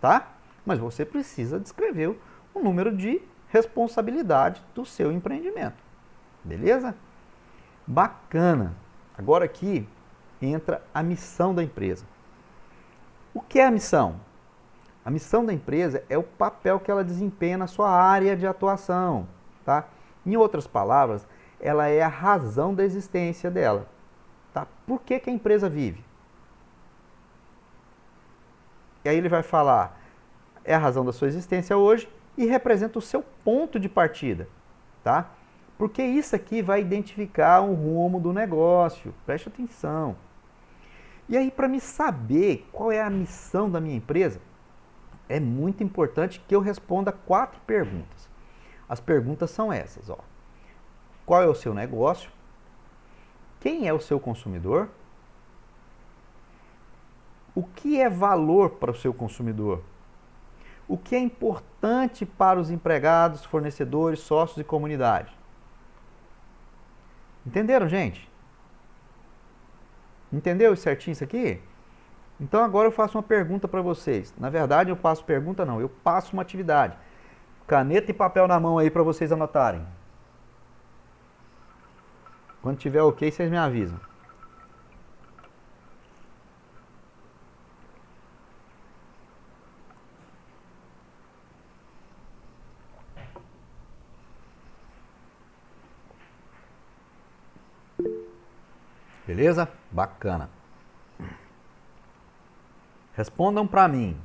tá? Mas você precisa descrever o número de responsabilidade do seu empreendimento, beleza? Bacana. Agora aqui entra a missão da empresa. O que é a missão? A missão da empresa é o papel que ela desempenha na sua área de atuação, tá? Em outras palavras, ela é a razão da existência dela. Tá? Por que a empresa vive? E aí ele vai falar, é a razão da sua existência hoje e representa o seu ponto de partida. Tá? Porque isso aqui vai identificar o rumo do negócio. Preste atenção. E aí, para me saber qual é a missão da minha empresa, é muito importante que eu responda 4 perguntas. As perguntas são essas, ó. Qual é o seu negócio? Quem é o seu consumidor? O que é valor para o seu consumidor? O que é importante para os empregados, fornecedores, sócios e comunidade? Entenderam, gente? Entendeu certinho isso aqui? Então agora eu faço uma pergunta para vocês. Na verdade eu passo pergunta não, eu passo uma atividade. Caneta e papel na mão aí para vocês anotarem. Quando tiver ok, vocês me avisam. Beleza? Bacana. Respondam para mim.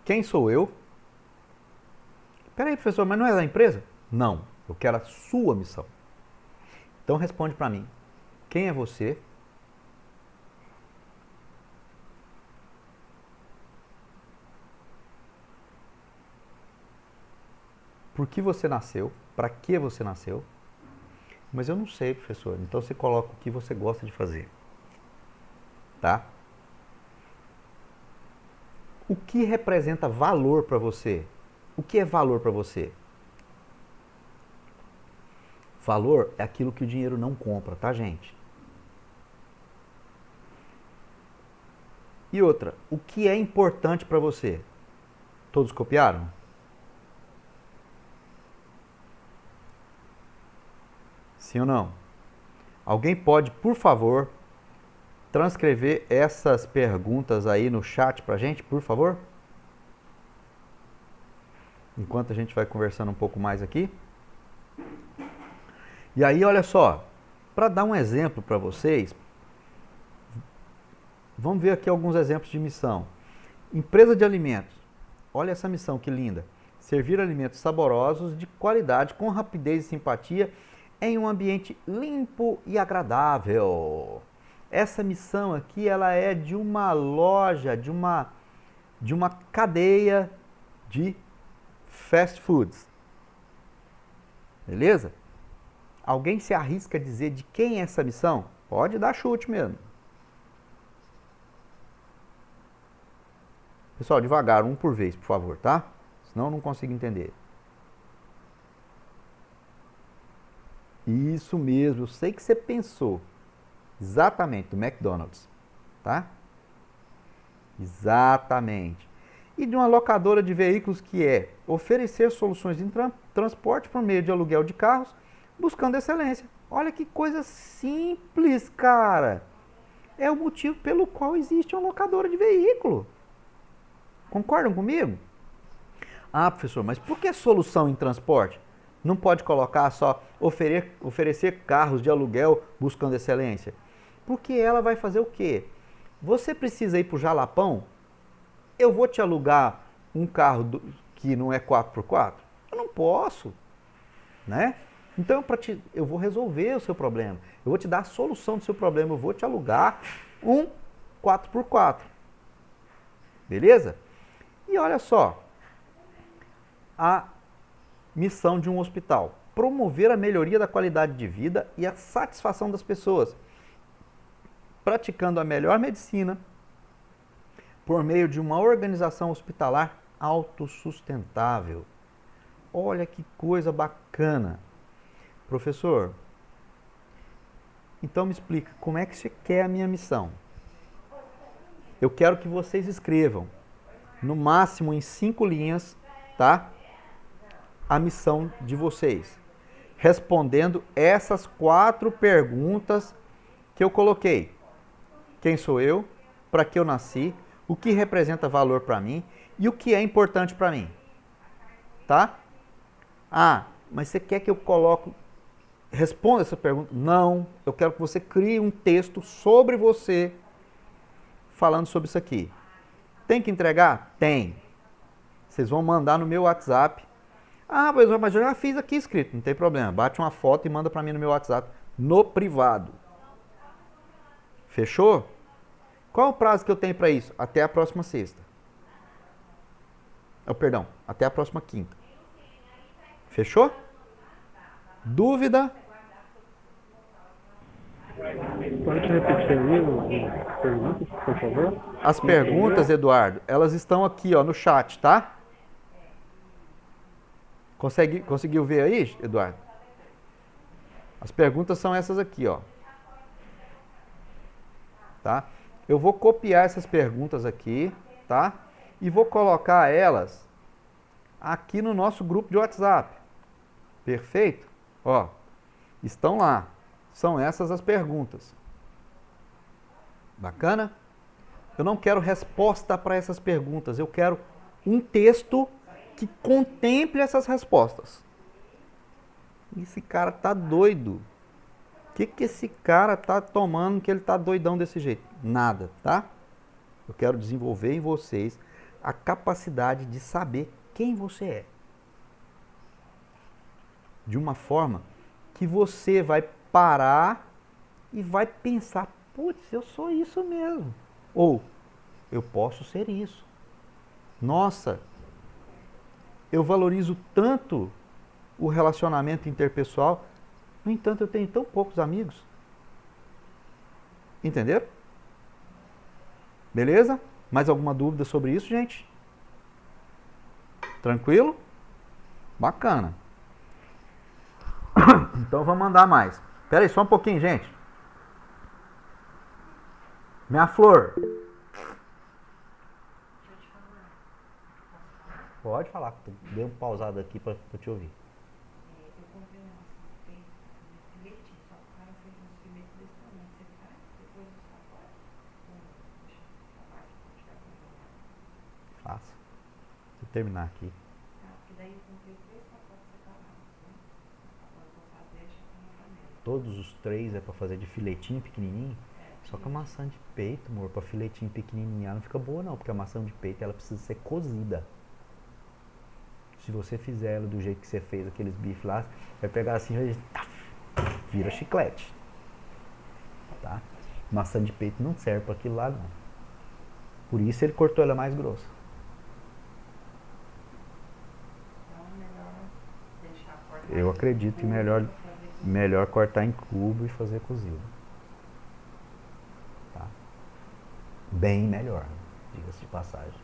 Quem sou eu? Peraí, professor, mas não é da empresa? Não, eu quero a sua missão. Então responde para mim. Quem é você? Por que você nasceu? Para que você nasceu? Mas eu não sei, professor. Então você coloca o que você gosta de fazer. Tá? O que representa valor para você? O que é valor para você? Valor é aquilo que o dinheiro não compra, tá, gente? E outra, o que é importante para você? Todos copiaram? Sim ou não? Alguém pode, por favor, transcrever essas perguntas aí no chat pra gente, por favor? Enquanto a gente vai conversando um pouco mais aqui. E aí, olha só, para dar um exemplo para vocês, vamos ver aqui alguns exemplos de missão. Empresa de alimentos. Olha essa missão que linda. Servir alimentos saborosos, de qualidade, com rapidez e simpatia, em um ambiente limpo e agradável. Essa missão aqui, ela é de uma loja, de uma cadeia de fast foods. Beleza? Alguém se arrisca a dizer de quem é essa missão? Pode dar chute mesmo. Pessoal, devagar, um por vez, por favor, tá? Senão eu não consigo entender. Isso mesmo, eu sei que você pensou. Exatamente, do McDonald's, tá? Exatamente. E de uma locadora de veículos que é oferecer soluções de transporte por meio de aluguel de carros, buscando excelência. Olha que coisa simples, cara. É o motivo pelo qual existe uma locadora de veículo. Concordam comigo? Ah, professor, mas por que solução em transporte? Não pode colocar só oferecer carros de aluguel buscando excelência? Porque ela vai fazer o quê? Você precisa ir para o Jalapão? Eu vou te alugar um carro que não é 4x4? Eu não posso, né? Então eu vou resolver o seu problema. Eu vou te dar a solução do seu problema. Eu vou te alugar um 4x4. Beleza? E olha só. A missão de um hospital: promover a melhoria da qualidade de vida e a satisfação das pessoas, praticando a melhor medicina por meio de uma organização hospitalar autossustentável. Olha que coisa bacana. Professor, então me explica, como é que você quer a minha missão? Eu quero que vocês escrevam, no máximo em 5 linhas, tá? A missão de vocês, respondendo essas 4 perguntas que eu coloquei. Quem sou eu? Para que eu nasci? O que representa valor para mim? E o que é importante para mim? Tá? Ah, mas você quer que eu responda essa pergunta? Não, eu quero que você crie um texto sobre você, falando sobre isso aqui. Tem que entregar? Tem. Vocês vão mandar no meu WhatsApp. Ah, mas eu já fiz aqui escrito, não tem problema. Bate uma foto e manda para mim no meu WhatsApp, no privado. Fechou? Qual é o prazo que eu tenho para isso? Até a próxima sexta. Oh, perdão, até a próxima quinta. Fechou? Dúvida? Pode repetir aí as perguntas, por favor? As perguntas, Eduardo, elas estão aqui, ó, no chat, tá? Conseguiu ver aí, Eduardo? As perguntas são essas aqui, ó. Tá? Eu vou copiar essas perguntas aqui, tá? E vou colocar elas aqui no nosso grupo de WhatsApp. Perfeito? Ó, estão lá. São essas as perguntas. Bacana? Eu não quero resposta para essas perguntas. Eu quero um texto que contemple essas respostas. Esse cara tá doido. O que esse cara tá tomando que ele tá doidão desse jeito? Nada, tá? Eu quero desenvolver em vocês a capacidade de saber quem você é. De uma forma que você vai parar e vai pensar, putz, eu sou isso mesmo. Ou, eu posso ser isso. Nossa, eu valorizo tanto o relacionamento interpessoal, no entanto eu tenho tão poucos amigos. Entenderam? Beleza? Mais alguma dúvida sobre isso, gente? Tranquilo? Bacana. Então vamos mandar mais. Espera aí só um pouquinho, gente. Minha flor. Pode falar. Dei um pausado aqui para te ouvir. Faço. Deixa eu terminar aqui. Todos os 3 é para fazer de filetinho pequenininho. Só que a maçã de peito, amor, para filetinho pequenininho, ela não fica boa não, porque a maçã de peito ela precisa ser cozida. Se você fizer ela do jeito que você fez aqueles bifes lá, vai pegar assim e vira chiclete. Tá? Maçã de peito não serve para aquilo lá, não. Por isso ele cortou ela mais grossa. Eu acredito que melhor cortar em cubo e fazer cozido. Tá? Bem melhor, diga-se de passagem.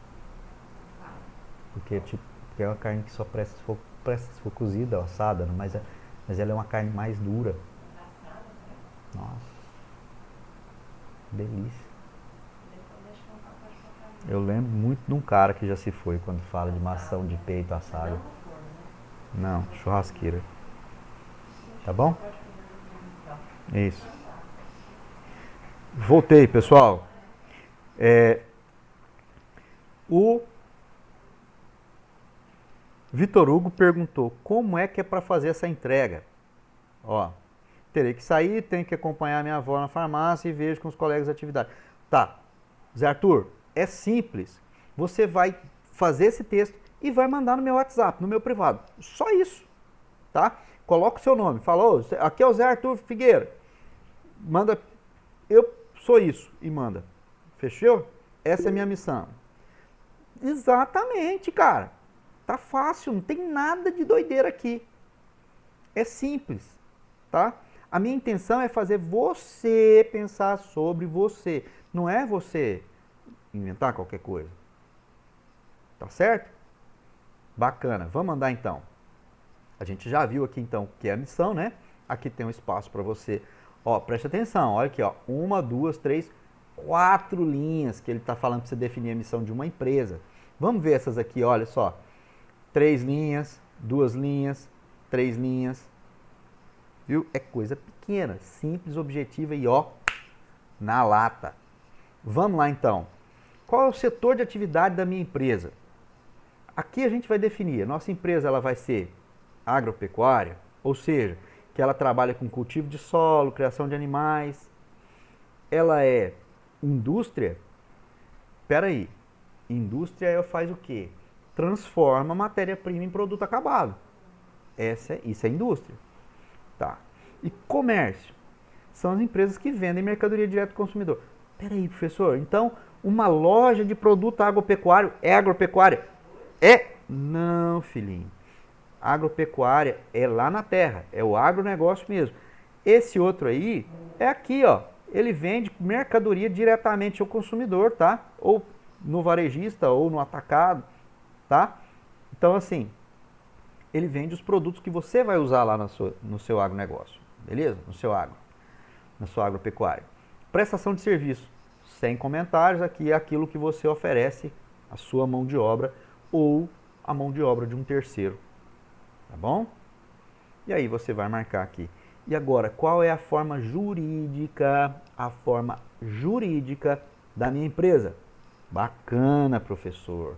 Porque é uma carne que só presta se for cozida, assada, mas ela é uma carne mais dura. Nossa, delícia. Eu lembro muito de um cara que já se foi quando fala de maçã de peito assado. Não, churrasqueira. Tá bom? Isso. Voltei, pessoal. O Vitor Hugo perguntou como é que é para fazer essa entrega. Ó, terei que sair, tenho que acompanhar minha avó na farmácia e vejo com os colegas de atividade. Tá, Zé Arthur, é simples. Você vai fazer esse texto e vai mandar no meu WhatsApp, no meu privado. Só isso, tá? Coloca o seu nome, fala, aqui é o Zé Arthur Figueira. Manda, eu sou isso, e manda. Fechou? Essa é a minha missão. Exatamente, cara. Tá fácil, não tem nada de doideira aqui. É simples, tá? A minha intenção é fazer você pensar sobre você. Não é você inventar qualquer coisa. Tá certo? Bacana. Vamos andar então. A gente já viu aqui então o que é a missão, né? Aqui tem um espaço para você. Ó, preste atenção. Olha aqui, ó. 1, 2, 3, 4 linhas que ele está falando para você definir a missão de uma empresa. Vamos ver essas aqui, olha só. 3 linhas, 2 linhas, 3 linhas. Viu? É coisa pequena, simples, objetiva e ó, na lata. Vamos lá então. Qual é o setor de atividade da minha empresa? Aqui a gente vai definir. Nossa empresa ela vai ser agropecuária, ou seja, que ela trabalha com cultivo de solo, criação de animais. Ela é indústria? Espera aí. Indústria faz o quê? Transforma matéria-prima em produto acabado. Isso é indústria. Tá. E comércio? São as empresas que vendem mercadoria direto ao consumidor. Espera aí, professor. Então, uma loja de produto agropecuário é agropecuária? Não, filhinho. Agropecuária é lá na terra. É o agronegócio mesmo. Esse outro aí é aqui, ó. Ele vende mercadoria diretamente ao consumidor, tá? Ou no varejista, ou no atacado, tá? Então, assim, ele vende os produtos que você vai usar lá no seu agronegócio, beleza? No seu agro, na sua agropecuária. Prestação de serviço, sem comentários, aqui é aquilo que você oferece a sua mão de obra ou a mão de obra de um terceiro, tá bom? E aí você vai marcar aqui. E agora, qual é a forma jurídica? A forma jurídica da minha empresa. Bacana, professor.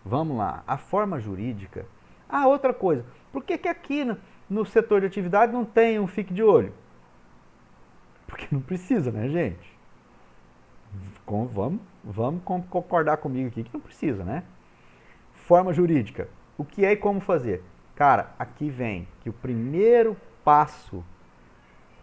Vamos lá. A forma jurídica. Ah, outra coisa. Por que aqui no setor de atividade não tem um fique de olho? Porque não precisa, né, gente? Vamos concordar comigo aqui que não precisa, né? Forma jurídica. O que é e como fazer? Cara, aqui vem que o primeiro passo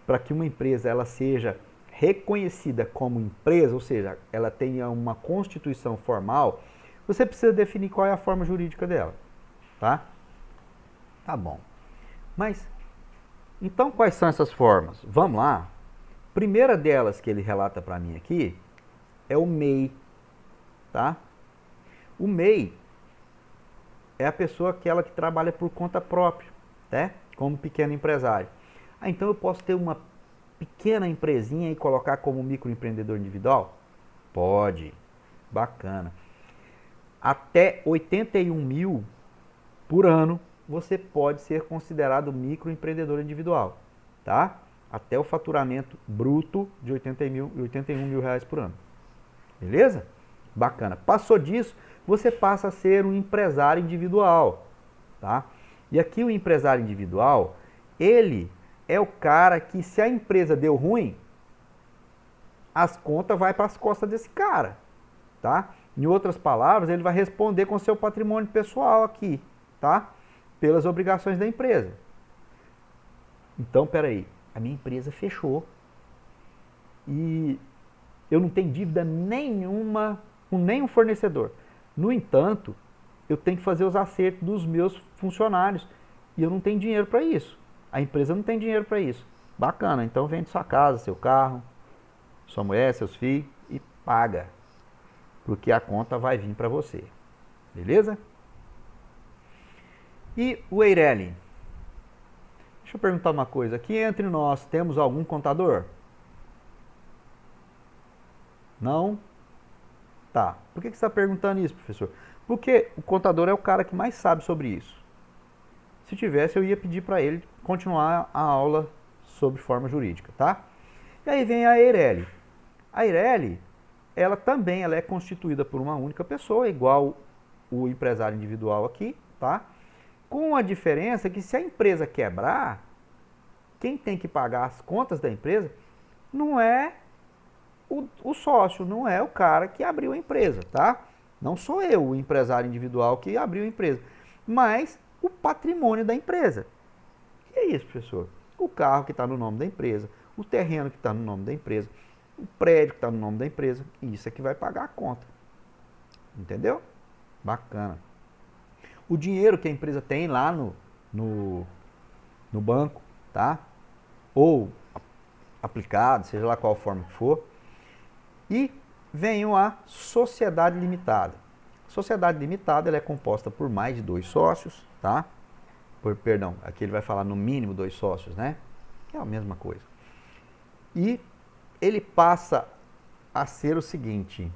para que uma empresa ela seja reconhecida como empresa, ou seja, ela tenha uma constituição formal, você precisa definir qual é a forma jurídica dela, tá? Tá bom. Mas, então quais são essas formas? Vamos lá. Primeira delas que ele relata para mim aqui é o MEI, tá? O MEI é a pessoa aquela que trabalha por conta própria, né? Como pequeno empresário. Ah, então eu posso ter uma pequena empresinha e colocar como microempreendedor individual? Pode. Bacana. Até 81 mil por ano você pode ser considerado microempreendedor individual, tá? Até o faturamento bruto de 81 mil reais por ano. Beleza? Bacana. Passou disso, você passa a ser um empresário individual, tá? E aqui o empresário individual, ele é o cara que, se a empresa deu ruim, as contas vão para as costas desse cara, tá? Em outras palavras, ele vai responder com seu patrimônio pessoal aqui, tá? Pelas obrigações da empresa. Então, peraí, a minha empresa fechou. e eu não tenho dívida nenhuma com nenhum fornecedor. No entanto, eu tenho que fazer os acertos dos meus funcionários e eu não tenho dinheiro para isso. A empresa não tem dinheiro para isso. Bacana, então vende sua casa, seu carro, sua mulher, seus filhos e paga, porque a conta vai vir para você. Beleza? E o Eireli? Deixa eu perguntar uma coisa. Aqui entre nós temos algum contador? Não? Tá. Por que você está perguntando isso, professor? Porque o contador é o cara que mais sabe sobre isso. Se tivesse, eu ia pedir para ele continuar a aula sobre forma jurídica, tá? E aí vem a Eireli. A Eireli, ela também é constituída por uma única pessoa, igual o empresário individual aqui, tá? Com a diferença que se a empresa quebrar, quem tem que pagar as contas da empresa não é o sócio, não é o cara que abriu a empresa, tá? Não sou eu, o empresário individual, que abriu a empresa, mas o patrimônio da empresa. E é isso, professor. O carro que está no nome da empresa, o terreno que está no nome da empresa, o prédio que está no nome da empresa, isso é que vai pagar a conta. Entendeu? Bacana. O dinheiro que a empresa tem lá no banco, tá? Ou aplicado, seja lá qual forma que for. E venho a sociedade limitada. Sociedade limitada, ela é composta por mais de 2 sócios, tá? Perdão, aqui ele vai falar no mínimo 2 sócios, né? Que é a mesma coisa. E ele passa a ser o seguinte: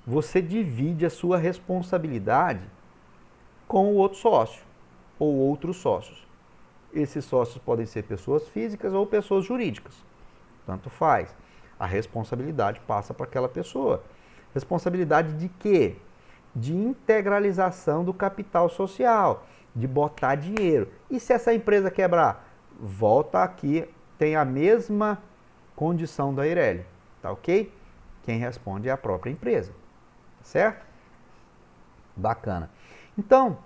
você divide a sua responsabilidade com o outro sócio ou outros sócios. Esses sócios podem ser pessoas físicas ou pessoas jurídicas. Tanto faz. A responsabilidade passa para aquela pessoa. Responsabilidade de quê? De integralização do capital social, de botar dinheiro. E se essa empresa quebrar? Volta aqui, tem a mesma condição da Eireli, tá ok? Quem responde é a própria empresa, certo? Bacana. Então,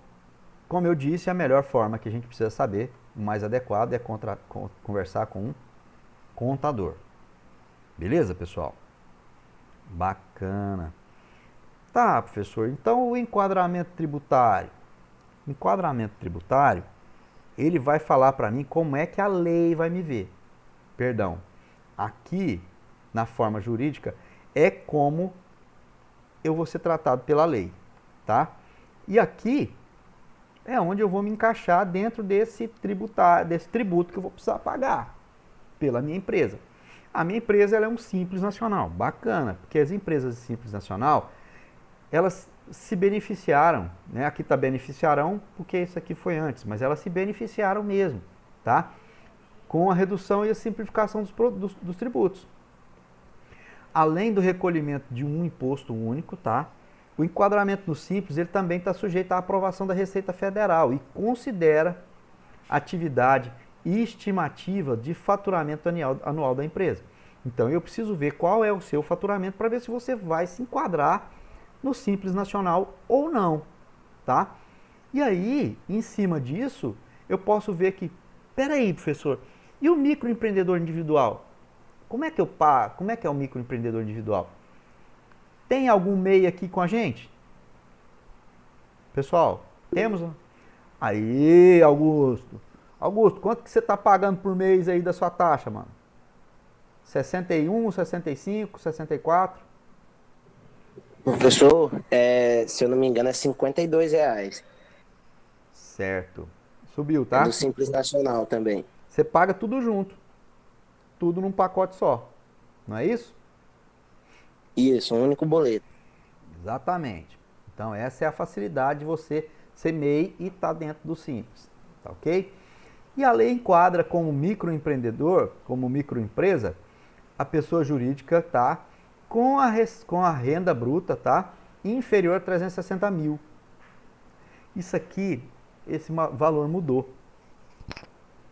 como eu disse, a melhor forma que a gente precisa saber, o mais adequado, é conversar com um contador. Beleza, pessoal? Bacana. Tá, professor, então o enquadramento tributário. O enquadramento tributário, ele vai falar para mim como é que a lei vai me ver. Perdão, aqui, na forma jurídica, é como eu vou ser tratado pela lei, tá? E aqui é onde eu vou me encaixar dentro desse tributo que eu vou precisar pagar pela minha empresa. A minha empresa ela é um Simples Nacional, bacana, porque as empresas de Simples Nacional, elas se beneficiaram, né? Aqui está beneficiarão, porque isso aqui foi antes, mas elas se beneficiaram mesmo, tá? Com a redução e a simplificação dos tributos. Além do recolhimento de um imposto único, tá? O enquadramento no Simples, ele também está sujeito à aprovação da Receita Federal e considera atividade e estimativa de faturamento anual da empresa. Então, eu preciso ver qual é o seu faturamento para ver se você vai se enquadrar no Simples Nacional ou não, tá? E aí, em cima disso, eu posso ver que, peraí, professor, e o microempreendedor individual? Como é que eu pago? Como é que é o microempreendedor individual? Tem algum MEI aqui com a gente? Pessoal, temos? Aí, Augusto. Augusto, quanto que você está pagando por mês aí da sua taxa, mano? 61, 65, 64? Professor, se eu não me engano, é R$ 52. Certo. Subiu, É tá? do Simples Nacional também. Você paga tudo junto. Tudo num pacote só. Não é isso? Isso, um único boleto. Exatamente. Então, essa é a facilidade de você ser MEI e estar dentro do Simples. Tá ok? E a lei enquadra como microempreendedor, como microempresa, a pessoa jurídica tá com a renda bruta, tá, inferior a 360 mil. Isso aqui, esse valor mudou,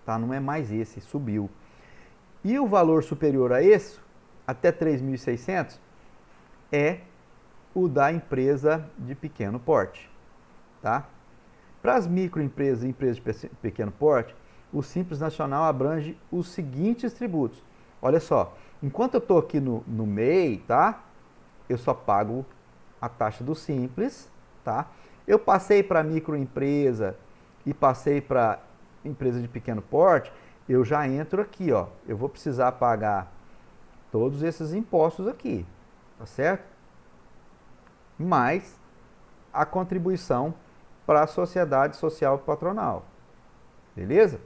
tá? Não é mais esse, subiu. E o valor superior a esse, até 3.600, é o da empresa de pequeno porte, tá? Para as microempresas e empresas de pequeno porte, o Simples Nacional abrange os seguintes tributos: olha só, enquanto eu estou aqui no MEI, tá? Eu só pago a taxa do Simples, tá? Eu passei para microempresa e passei para empresa de pequeno porte, eu já entro aqui, ó. Eu vou precisar pagar todos esses impostos aqui, tá certo? Mais a contribuição para a sociedade social patronal. Beleza?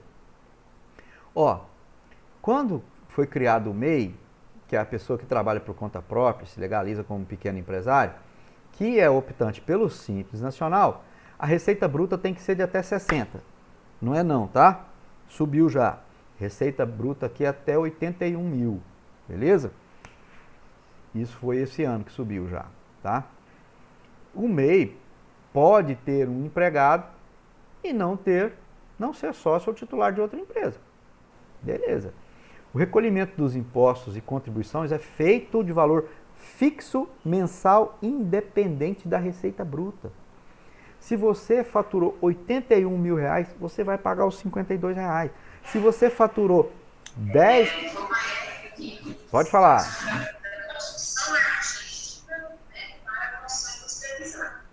Ó, quando foi criado o MEI, que é a pessoa que trabalha por conta própria, se legaliza como pequeno empresário, que é optante pelo Simples Nacional, a receita bruta tem que ser de até 60. Não é não, tá? Subiu já. Receita bruta aqui é até 81 mil. Beleza? Isso foi esse ano que subiu já, tá? O MEI pode ter um empregado e não ser sócio ou titular de outra empresa. Beleza. O recolhimento dos impostos e contribuições é feito de valor fixo mensal independente da receita bruta. Se você faturou 81 mil reais, você vai pagar os 52 reais. Se você faturou 10... Pode falar.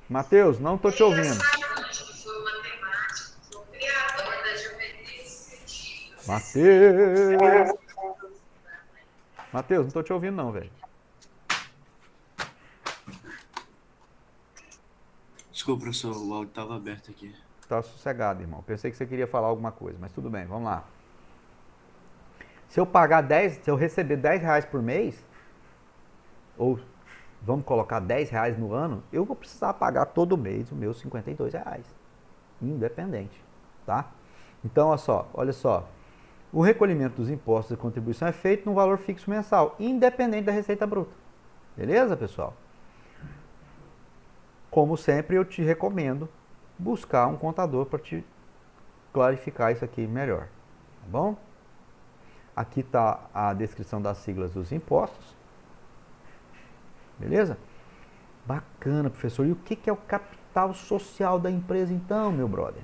Matheus, não estou te ouvindo. Matheus, não estou te ouvindo não, velho. Desculpa, professor, o áudio estava aberto aqui. Tá sossegado, irmão. Pensei que você queria falar alguma coisa, mas tudo bem, vamos lá. Se eu receber 10 reais por mês, ou vamos colocar 10 reais no ano, eu vou precisar pagar todo mês os meus 52 reais. Independente, tá? Então, olha só. O recolhimento dos impostos e contribuição é feito no valor fixo mensal, independente da receita bruta. Beleza, pessoal? Como sempre, eu te recomendo buscar um contador para te clarificar isso aqui melhor. Tá bom? Aqui está a descrição das siglas dos impostos. Beleza? Bacana, professor. E o que é o capital social da empresa, então, meu brother?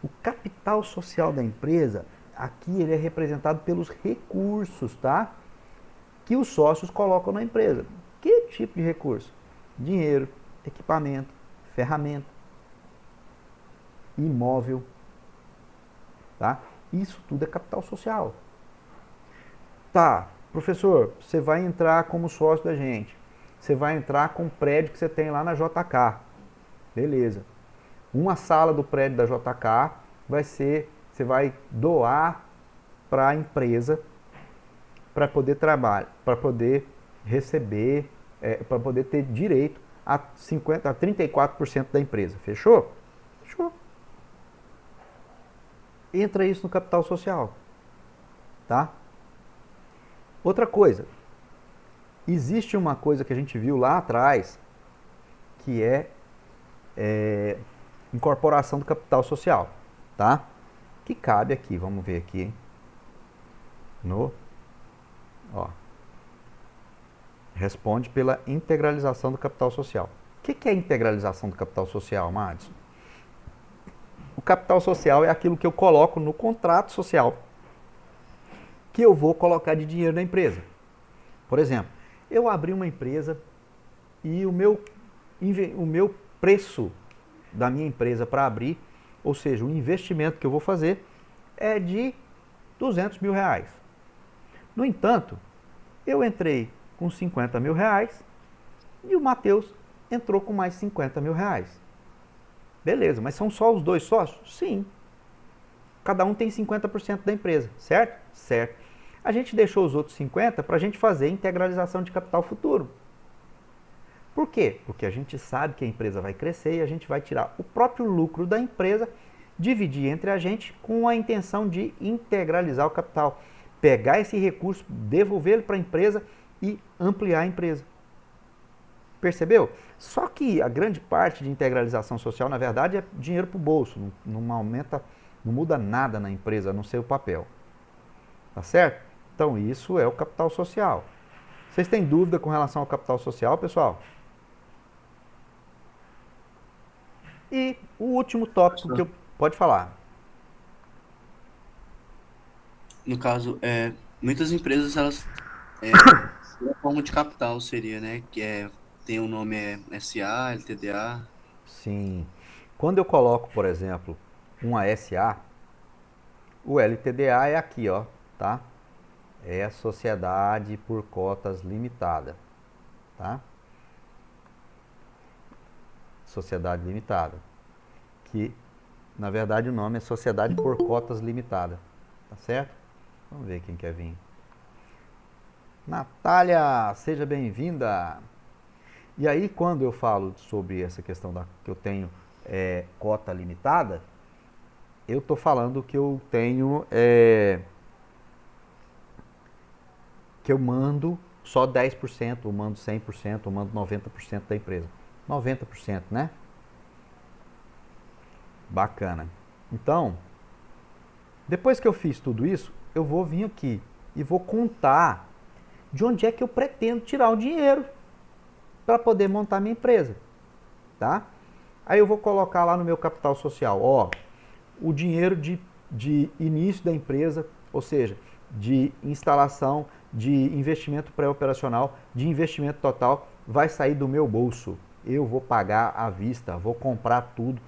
O capital social da empresa, aqui ele é representado pelos recursos, tá? Que os sócios colocam na empresa. Que tipo de recurso? Dinheiro, equipamento, ferramenta, imóvel, tá? Isso tudo é capital social. Tá, professor, você vai entrar como sócio da gente. Você vai entrar com o prédio que você tem lá na JK. Beleza. Uma sala do prédio da JK você vai doar para a empresa para poder trabalhar, para poder receber, para poder ter direito a 34% da empresa. Fechou? Fechou. Entra isso no capital social. Tá? Outra coisa. Existe uma coisa que a gente viu lá atrás, que é incorporação do capital social. Tá? Que cabe aqui, vamos ver aqui. Responde pela integralização do capital social. O que é a integralização do capital social, Madison? O capital social é aquilo que eu coloco no contrato social que eu vou colocar de dinheiro na empresa. Por exemplo, eu abri uma empresa e o meu preço da minha empresa para abrir, ou seja, o investimento que eu vou fazer é de 200 mil reais. No entanto, eu entrei com 50 mil reais e o Matheus entrou com mais 50 mil reais. Beleza, mas são só os dois sócios? Sim. Cada um tem 50% da empresa, certo? Certo. A gente deixou os outros 50% para a gente fazer integralização de capital futuro. Por quê? Porque a gente sabe que a empresa vai crescer e a gente vai tirar o próprio lucro da empresa, dividir entre a gente com a intenção de integralizar o capital. Pegar esse recurso, devolver ele para a empresa e ampliar a empresa. Percebeu? Só que a grande parte de integralização social, na verdade, é dinheiro para o bolso. Não aumenta, não muda nada na empresa, a não ser o papel. Tá certo? Então, isso é o capital social. Vocês têm dúvida com relação ao capital social, pessoal? E o último tópico que eu... Pode falar. No caso, Muitas empresas, elas, a forma de capital seria, né? Tem o nome SA, LTDA. Sim. Quando eu coloco, por exemplo, uma SA, o LTDA é aqui, ó, tá? É a Sociedade por Cotas Limitada, tá? Sociedade Limitada, que na verdade o nome é Sociedade por Cotas Limitada, tá certo? Vamos ver quem quer vir. Natália, seja bem-vinda. E aí, quando eu falo sobre essa questão que eu tenho cota limitada, eu estou falando que eu tenho que eu mando só 10%, eu mando 100%, eu mando 90% da empresa. 90%, né? Bacana. Então, depois que eu fiz tudo isso, eu vou vir aqui e vou contar de onde é que eu pretendo tirar o dinheiro para poder montar minha empresa, tá? Aí eu vou colocar lá no meu capital social, ó, o dinheiro de início da empresa, ou seja, de instalação, de investimento pré-operacional, de investimento total, vai sair do meu bolso. Eu vou pagar à vista, vou comprar tudo,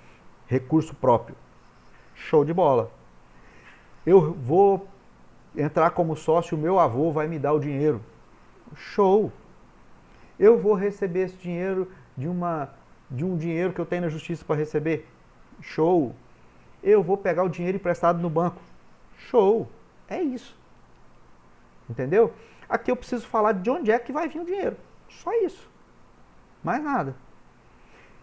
recurso próprio. Show de bola. Eu vou entrar como sócio, o meu avô vai me dar o dinheiro. Show. Eu vou receber esse dinheiro de um dinheiro que eu tenho na justiça para receber. Show. Eu vou pegar o dinheiro emprestado no banco. Show. É isso. Entendeu? Aqui eu preciso falar de onde é que vai vir o dinheiro. Só isso. Mais nada.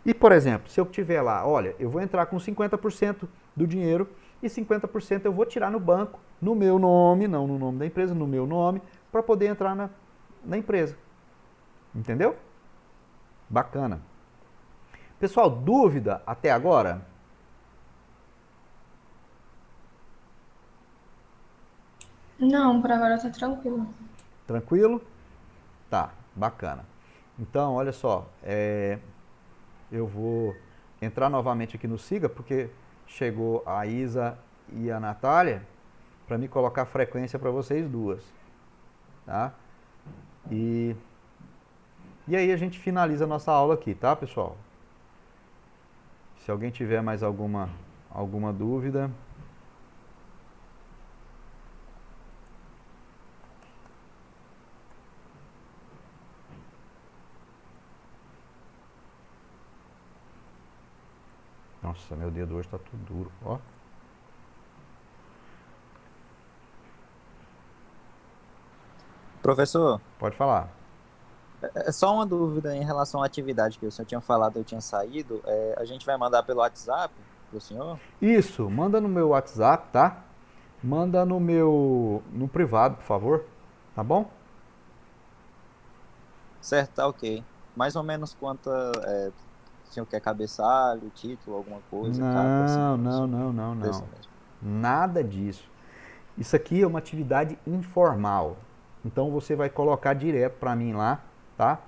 E, por exemplo, se eu tiver lá, olha, eu vou entrar com 50% do dinheiro e 50% eu vou tirar no banco, no meu nome, não no nome da empresa, no meu nome, para poder entrar na empresa. Entendeu? Bacana. Pessoal, dúvida até agora? Não, por agora tá tranquilo. Tranquilo? Tá, bacana. Então, olha só, eu vou entrar novamente aqui no Siga, porque chegou a Isa e a Natália, para me colocar frequência para vocês duas. Tá? E aí a gente finaliza a nossa aula aqui, tá, pessoal? Se alguém tiver mais alguma dúvida. Nossa, meu dedo hoje está tudo duro, ó. Professor, Pode falar. é só uma dúvida em relação à atividade que o senhor tinha falado, eu tinha saído. A gente vai mandar pelo WhatsApp pro senhor? Isso, manda no meu WhatsApp, tá? Manda no privado, por favor. Tá bom? Certo, tá ok. Mais ou menos quanto o senhor quer cabeçalho, título, alguma coisa, capa, assim? Não. Desse mesmo. Nada disso. Isso aqui é uma atividade informal. Então você vai colocar direto para mim lá, tá?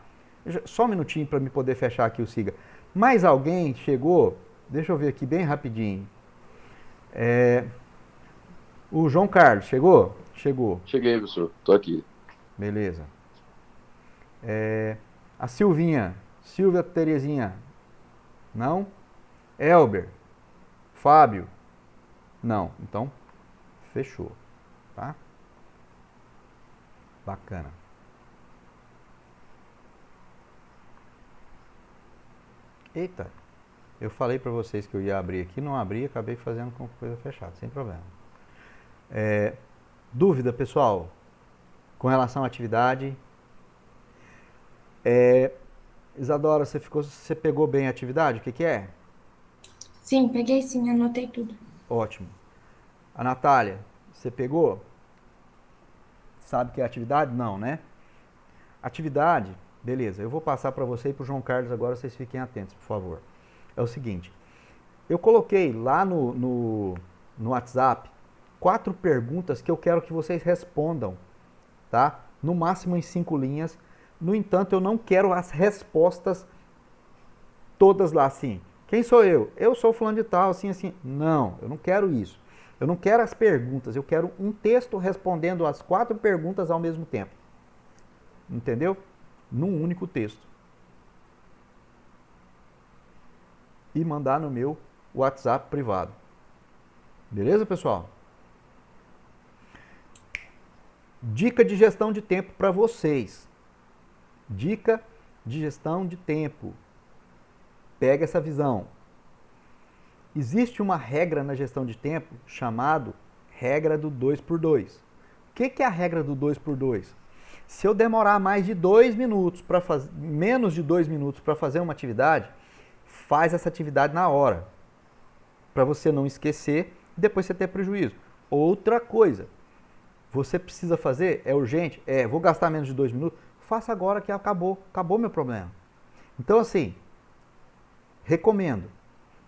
Só um minutinho para me poder fechar aqui o Siga. Mais alguém chegou? Deixa eu ver aqui bem rapidinho. O João Carlos, chegou? Chegou. Cheguei, professor. Tô aqui. Beleza. A Silvinha. Silvia Terezinha. Não? Elber. Fábio. Não. Então, fechou. Tá? Bacana. Eita. Eu falei para vocês que eu ia abrir aqui, não abri, acabei fazendo com coisa fechada, sem problema. Dúvida, pessoal, com relação à atividade? Isadora, você pegou bem a atividade? O que é? Sim, peguei sim, anotei tudo. Ótimo. A Natália, você pegou? Sabe o que é atividade? Não, né? Atividade, beleza. Eu vou passar para você e para o João Carlos agora, vocês fiquem atentos, por favor. É o seguinte, eu coloquei lá no WhatsApp 4 perguntas que eu quero que vocês respondam, tá? No máximo em 5 linhas. No entanto, eu não quero as respostas todas lá assim. Quem sou eu? Eu sou fulano de tal, assim, assim. Não, eu não quero isso. Eu não quero as perguntas, eu quero um texto respondendo as 4 perguntas ao mesmo tempo. Entendeu? Num único texto. E mandar no meu WhatsApp privado. Beleza, pessoal? Dica de gestão de tempo para vocês. Dica de gestão de tempo. Pega essa visão. Existe uma regra na gestão de tempo chamada regra do 2x2. O que é a regra do 2x2? Se eu demorar mais de 2 minutos para fazer, menos de 2 minutos para fazer uma atividade, faz essa atividade na hora, para você não esquecer e depois você ter prejuízo. Outra coisa, você precisa fazer, é urgente, vou gastar menos de 2 minutos, faça agora que acabou meu problema. Então assim, recomendo.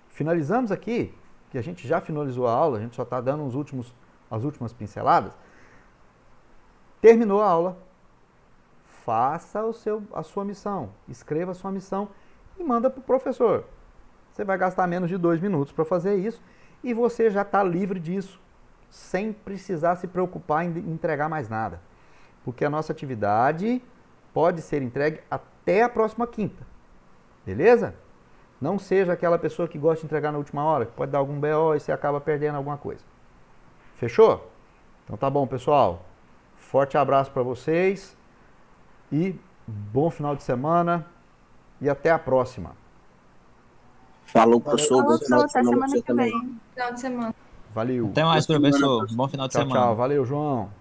Finalizamos aqui, que a gente já finalizou a aula, a gente só está dando as últimas pinceladas. Terminou a aula, faça a sua missão, escreva a sua missão e manda para o professor. Você vai gastar menos de 2 minutos para fazer isso e você já está livre disso, sem precisar se preocupar em entregar mais nada. Porque a nossa atividade pode ser entregue até a próxima quinta. Beleza? Não seja aquela pessoa que gosta de entregar na última hora, que pode dar algum BO e você acaba perdendo alguma coisa. Fechou? Então tá bom, pessoal. Forte abraço para vocês e bom final de semana e até a próxima. Falou, professor. Falou, Bom final de até semana pra semana você que também. vem. Final de semana. Valeu. Até mais, professor. Bom final de Tchau, semana. tchau. Valeu, João.